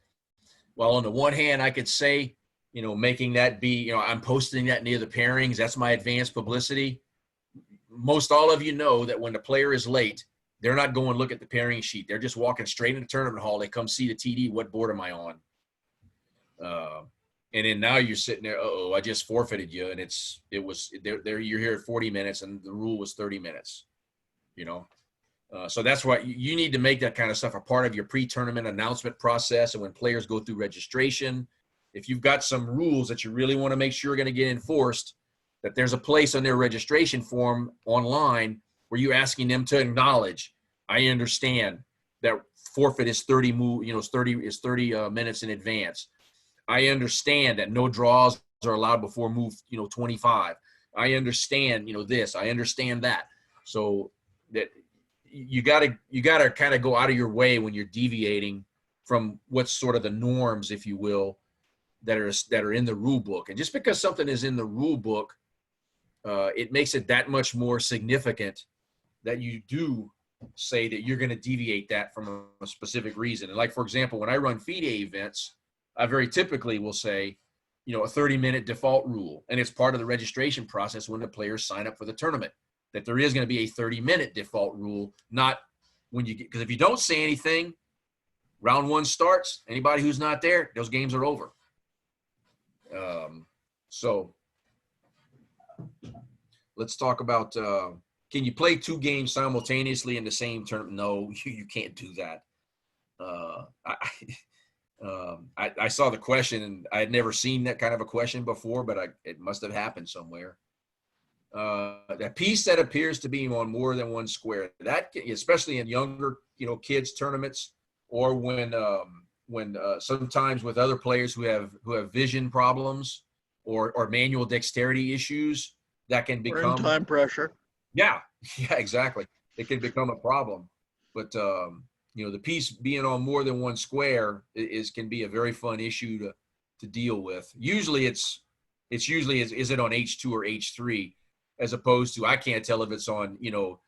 Speaker 1: well, on the one hand, I could say, making that be, I'm posting that near the pairings. That's my advanced publicity. Most all of you know that when the player is late, they're not going to look at the pairing sheet. They're just walking straight into the tournament hall. They come see the TD. What board am I on? And then now you're sitting there. Uh-oh, I just forfeited you, and you're here at 40 minutes, and the rule was 30 minutes. So that's why you need to make that kind of stuff a part of your pre-tournament announcement process. And when players go through registration, if you've got some rules that you really want to make sure are going to get enforced, that there's a place on their registration form online where you're asking them to acknowledge, I understand that forfeit is 30 minutes in advance. I understand that no draws are allowed before move 25. I understand this. I understand that. So that you gotta kind of go out of your way when you're deviating from what's sort of the norms, if you will, that are in the rule book. And just because something is in the rule book, it makes it that much more significant that you do say that you're going to deviate that from a specific reason. And like, for example, when I run Fidei events, I very typically will say, a 30-minute default rule. And it's part of the registration process when the players sign up for the tournament, that there is going to be a 30-minute default rule, not when you get, because if you don't say anything, round one starts, anybody who's not there, those games are over. So let's talk about, can you play 2 games simultaneously in the same tournament? No, you can't do that. I saw the question, and I had never seen that kind of a question before, but it must have happened somewhere. That piece that appears to be on more than one square, that especially in younger, kids tournaments, or when sometimes with other players who have vision problems or manual dexterity issues, that can
Speaker 5: We're
Speaker 1: become
Speaker 5: in time pressure.
Speaker 1: Yeah, exactly. It can become a problem. But the piece being on more than one square can be a very fun issue to deal with. Usually is it on H2 or H3, as opposed to, I can't tell if it's on D4,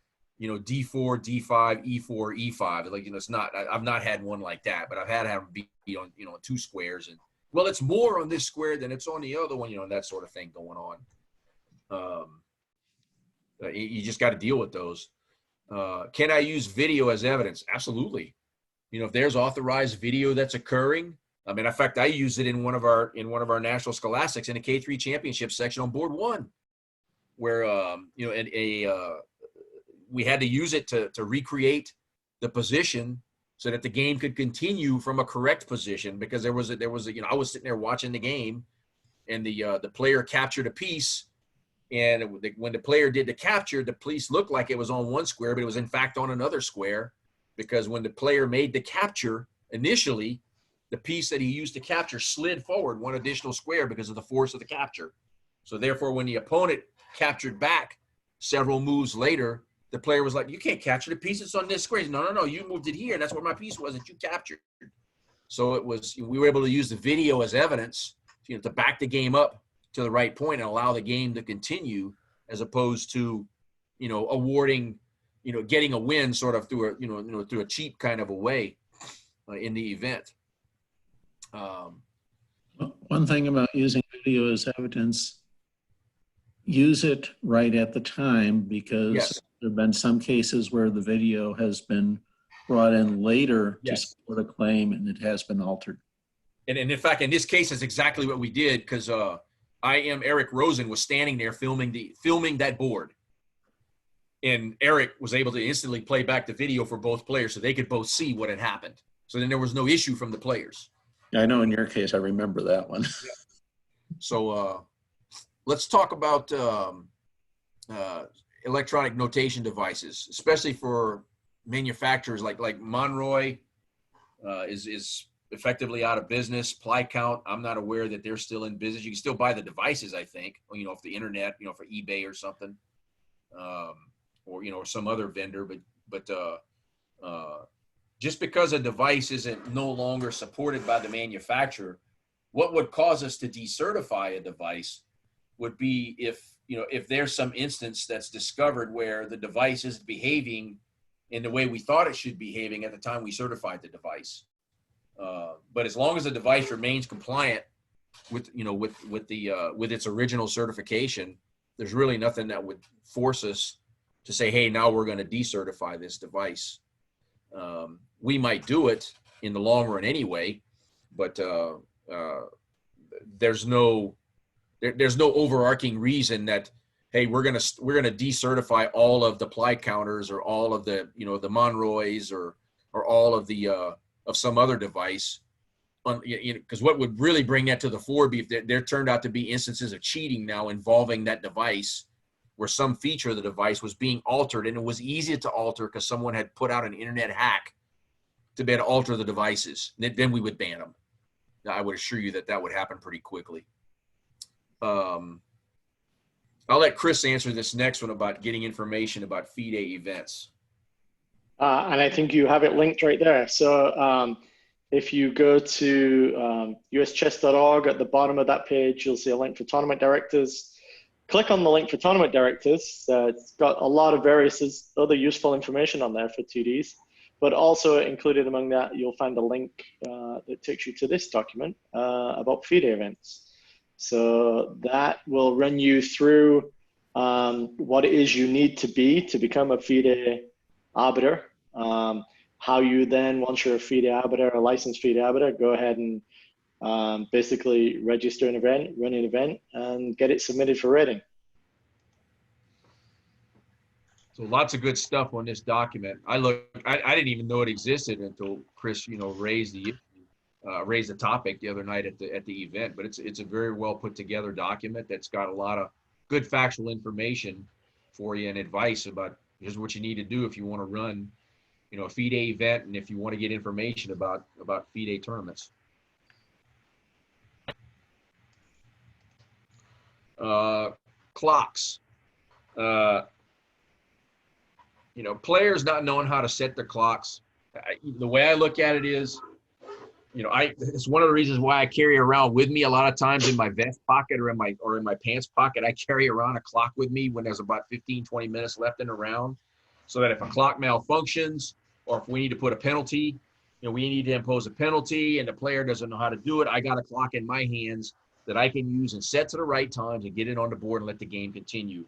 Speaker 1: D5, E4, E5. Like, it's not. I've not had one like that, but I've had to have them be on 2 squares, and well, it's more on this square than it's on the other one, and that sort of thing going on. You just got to deal with those. Can I use video as evidence? Absolutely. If there's authorized video that's occurring, in fact, I used it in one of our national scholastics in a K3 championship section on board 1, where we had to use it to recreate the position so that the game could continue from a correct position, because I was sitting there watching the game, and the player captured a piece. And when the player did the capture, the piece looked like it was on one square, but it was in fact on another square, because when the player made the capture initially, the piece that he used to capture slid forward 1 additional square because of the force of the capture. So therefore, when the opponent captured back several moves later, the player was like, "You can't capture the piece. It's on this square." No, you moved it here. That's where my piece was that you captured. So we were able to use the video as evidence, to back the game up to the right point and allow the game to continue, as opposed to, awarding, getting a win sort of through a cheap kind of a way in the event.
Speaker 2: One thing about using video as evidence, use it right at the time, because
Speaker 1: Yes.
Speaker 2: there have been some cases where the video has been brought in later to
Speaker 1: Yes.
Speaker 2: support a claim, and it has been altered.
Speaker 1: And in fact, in this case, it's exactly what we did, because Eric Rosen was standing there filming that board. And Eric was able to instantly play back the video for both players so they could both see what had happened. So then there was no issue from the players.
Speaker 2: I know in your case, I remember that one.
Speaker 1: Yeah. So let's talk about electronic notation devices, especially for manufacturers like Monroy is effectively out of business. Ply Count, I'm not aware that they're still in business. You can still buy the devices, I think, off the internet, for eBay or something, or some other vendor. But just because a device isn't no longer supported by the manufacturer, what would cause us to decertify a device would be if there's some instance that's discovered where the device isn't behaving in the way we thought it should be behaving at the time we certified the device. But as long as the device remains compliant with its original certification, there's really nothing that would force us to say, "Hey, now we're going to decertify this device." We might do it in the long run anyway, but there's no overarching reason that, hey, we're gonna decertify all of the ply counters or all of the the Monroys or all of the of some other device, because what would really bring that to the fore be if there turned out to be instances of cheating now involving that device, where some feature of the device was being altered, and it was easy to alter because someone had put out an internet hack to be able to alter the devices. Then we would ban them. Now, I would assure you that would happen pretty quickly. I'll let Chris answer this next one about getting information about Fidei events.
Speaker 3: And I think you have it linked right there. So if you go to uschess.org, at the bottom of that page, you'll see a link for tournament directors. click on the link for tournament directors. It's got a lot of various other useful information on there for TDs, but also included among that, you'll find a link that takes you to this document about Fidei events. So that will run you through what it is you need to be to become a Fidei arbiter. How you then, once you're a Fidei arbiter, a licensed Fidei arbiter, go ahead and basically register an event, run an event, and get it submitted for rating.
Speaker 1: So lots of good stuff on this document. I didn't even know it existed until Chris, raised the topic the other night at the event. But it's a very well put together document that's got a lot of good factual information for you and advice about here's what you need to do if you want to run, a Fidei event, and if you want to get information about Fidei tournaments. Clocks. Players not knowing how to set their clocks. The way I look at it is, it's one of the reasons why I carry around with me a lot of times in my vest pocket or in my pants pocket. I carry around a clock with me when there's about 15, 20 minutes left in the round, so that if a clock malfunctions or if we need to put a penalty, we need to impose a penalty and the player doesn't know how to do it, I got a clock in my hands that I can use and set to the right times and get it on the board and let the game continue.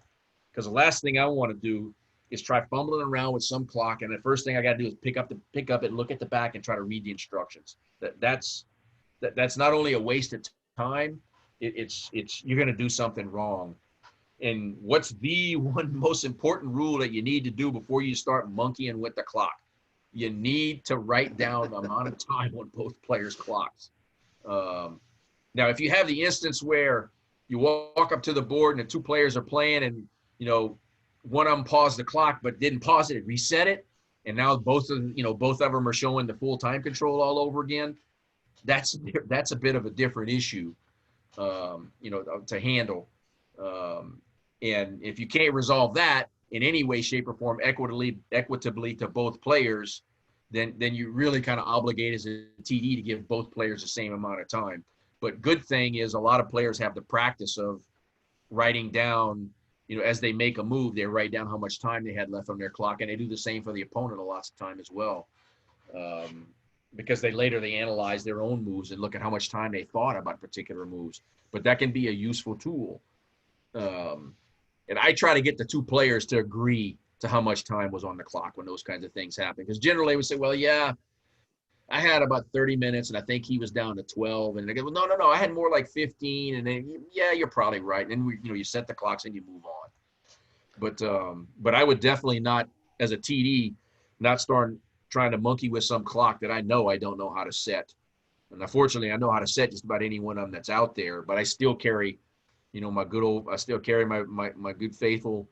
Speaker 1: Because the last thing I want to do is try fumbling around with some clock, and the first thing I got to do is pick up it, look at the back, and try to read the instructions. That's not only a waste of time, it's you're going to do something wrong. And what's the one most important rule that you need to do before you start monkeying with the clock? You need to write down the amount of time on both players' clocks. Now, if you have the instance where you walk up to the board and the two players are playing and, one of them paused the clock but didn't pause it, reset it, and now both of them are showing the full time control all over again, that's a bit of a different issue, to handle. And if you can't resolve that in any way, shape, or form equitably to both players, then you really kind of obligate as a TD to give both players the same amount of time. But good thing is a lot of players have the practice of writing down, as they make a move, they write down how much time they had left on their clock, and they do the same for the opponent a lot of time as well, because they analyze their own moves and look at how much time they thought about particular moves. But that can be a useful tool. And I try to get the two players to agree to how much time was on the clock when those kinds of things happen, because generally we say, well, yeah, I had about 30 minutes and I think he was down to 12. And they go, well, no, I had more like 15. And then, yeah, you're probably right. And you set the clocks and you move on. But I would definitely not, as a TD, not start trying to monkey with some clock that I know I don't know how to set. And unfortunately, I know how to set just about any one of them that's out there, but I still carry, my good faithful,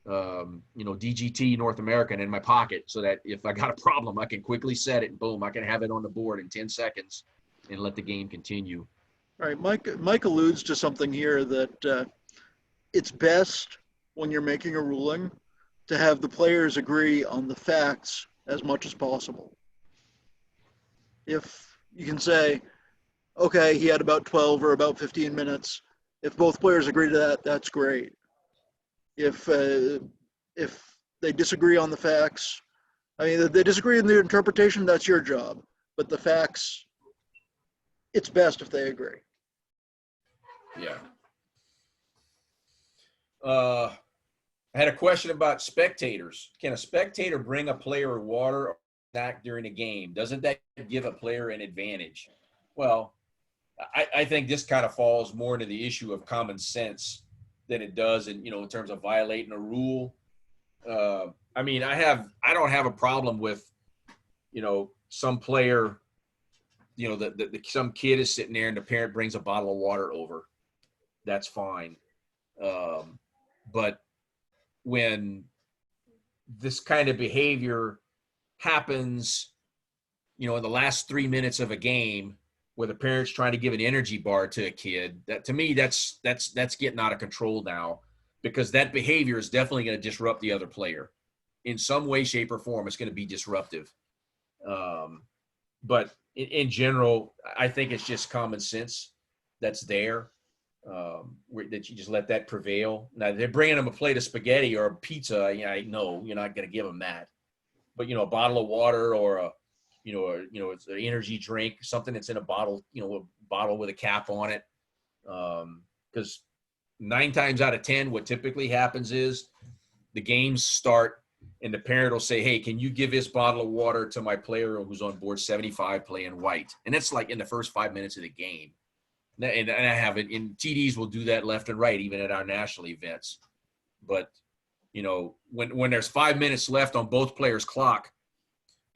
Speaker 1: DGT North American in my pocket, so that if I got a problem, I can quickly set it and boom, I can have it on the board in 10 seconds and let the game continue.
Speaker 5: All right, Mike alludes to something here that it's best when you're making a ruling to have the players agree on the facts as much as possible. If you can say, okay, he had about 12 or about 15 minutes, if both players agree to that, that's great. If they disagree on the facts, if they disagree in the interpretation, that's your job. But the facts, it's best if they agree.
Speaker 1: Yeah. I had a question about spectators. Can a spectator bring a player water or snack during a game? Doesn't that give a player an advantage? Well, I think this kind of falls more into the issue of common sense than it does in terms of violating a rule. I don't have a problem with, some player, some kid is sitting there and the parent brings a bottle of water over. That's fine. But when this kind of behavior happens, in the last 3 minutes of a game, where the parent's trying to give an energy bar to a kid, that to me, that's getting out of control now, because that behavior is definitely going to disrupt the other player in some way, shape, or form. It's going to be disruptive. But in general, I think it's just common sense that's there. that you just let that prevail. Now they're bringing them a plate of spaghetti or a pizza. No, you're not going to give them that. But a bottle of water or it's an energy drink, something that's in a bottle, a bottle with a cap on it. Because 9 times out of 10, what typically happens is the games start and the parent will say, hey, can you give this bottle of water to my player who's on board 75 playing white? And that's like in the first 5 minutes of the game. And I have it in TDs will do that left and right, even at our national events. But, when there's 5 minutes left on both players' clock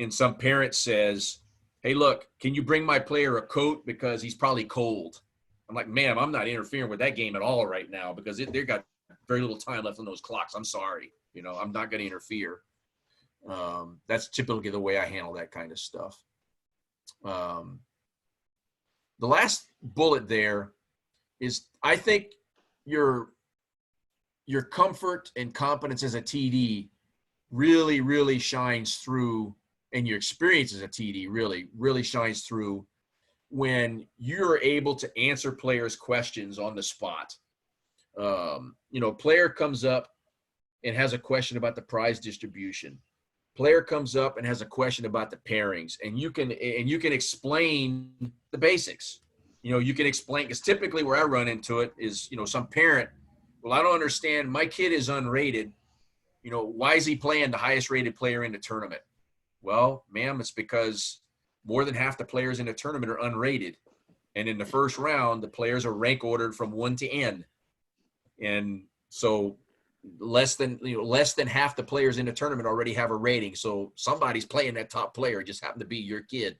Speaker 1: and some parent says, hey, look, can you bring my player a coat because he's probably cold? I'm like, ma'am, I'm not interfering with that game at all right now because they've got very little time left on those clocks. I'm sorry. I'm not going to interfere. That's typically the way I handle that kind of stuff. The last bullet there is I think your comfort and competence as a TD really, really shines through, and your experience as a TD really, really shines through when you're able to answer players' questions on the spot. Player comes up and has a question about the prize distribution. Player comes up and has a question about the pairings, and you can explain the basics. You can explain, because typically where I run into it is, some parent, well, I don't understand. My kid is unrated. Why is he playing the highest rated player in the tournament? Well, ma'am, it's because more than half the players in the tournament are unrated. And in the first round, the players are rank ordered from 1 to N. And so less than half the players in the tournament already have a rating. So somebody's playing that top player. It just happened to be your kid.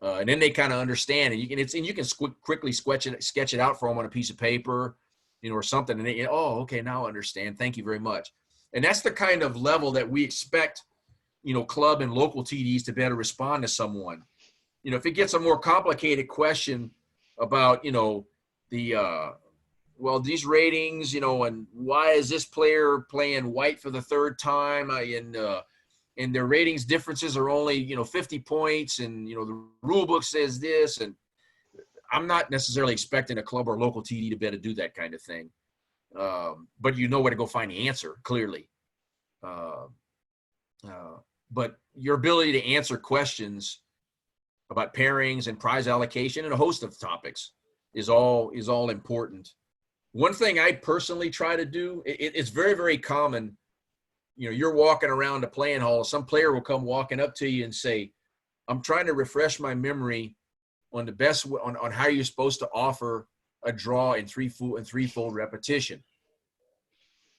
Speaker 1: And then they kind of understand, and you can quickly sketch it out for them on a piece of paper, or something. And they, okay, now I understand. Thank you very much. And that's the kind of level that we expect, club and local TDs to better respond to someone. If it gets a more complicated question about, these ratings, and why is this player playing white for the third time? And their ratings differences are only, 50 points, and, the rule book says this. And I'm not necessarily expecting a club or local TD to be able to do that kind of thing. But you know where to go find the answer, clearly. But your ability to answer questions about pairings and prize allocation and a host of topics is all important. One thing I personally try to do, it's very, very common. You're walking around a playing hall, some player will come walking up to you and say, I'm trying to refresh my memory on the best on how you're supposed to offer a draw in threefold repetition.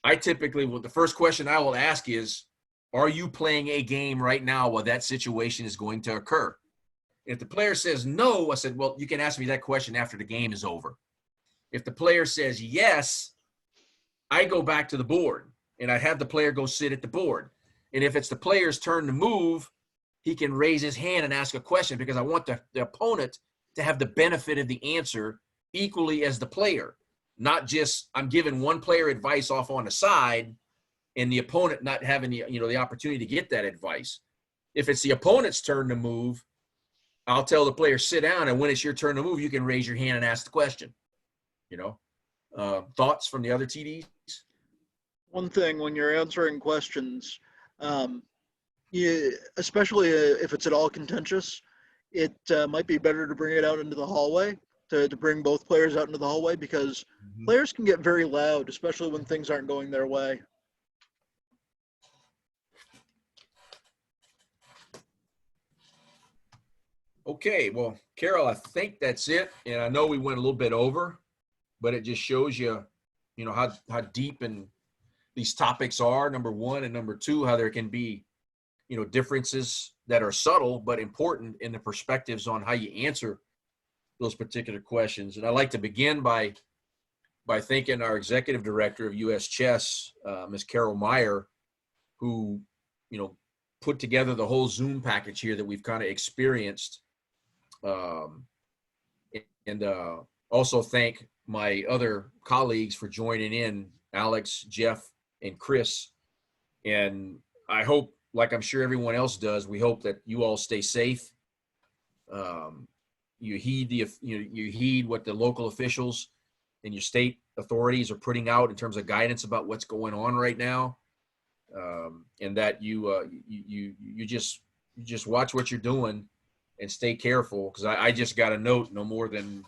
Speaker 1: I typically, the first question I will ask is, are you playing a game right now while that situation is going to occur? If the player says no, I said, well, you can ask me that question after the game is over. If the player says yes, I go back to the board and I have the player go sit at the board. And if it's the player's turn to move, he can raise his hand and ask a question, because I want the opponent to have the benefit of the answer equally as the player. Not just I'm giving one player advice off on the side and the opponent not having the opportunity to get that advice. If it's the opponent's turn to move, I'll tell the player, sit down, and when it's your turn to move, you can raise your hand and ask the question. Thoughts from the other TDs?
Speaker 5: One thing when you're answering questions, especially if it's at all contentious, it might be better to bring it out into the hallway, to bring both players out into the hallway, because players can get very loud, especially when things aren't going their way.
Speaker 1: Okay, well, Carol, I think that's it. And I know we went a little bit over, but it just shows you, how deep and these topics are, number one, and number two, how there can be, differences that are subtle but important in the perspectives on how you answer those particular questions. And I'd like to begin by thanking our executive director of U.S. Chess, Ms. Carol Meyer, who, put together the whole Zoom package here that we've kind of experienced. And also thank my other colleagues for joining in, Alex, Jeff, and Chris. And I hope, like I'm sure everyone else does, we hope that you all stay safe. You heed what the local officials and your state authorities are putting out in terms of guidance about what's going on right now, and that you just watch what you're doing and stay careful. Because I just got a note no more than,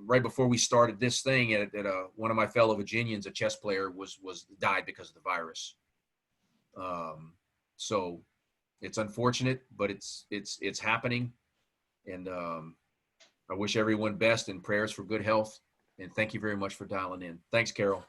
Speaker 1: right before we started this thing, one of my fellow Virginians, a chess player, was died because of the virus. So it's unfortunate, but it's happening, and I wish everyone best and prayers for good health. And thank you very much for dialing in. Thanks, Carol.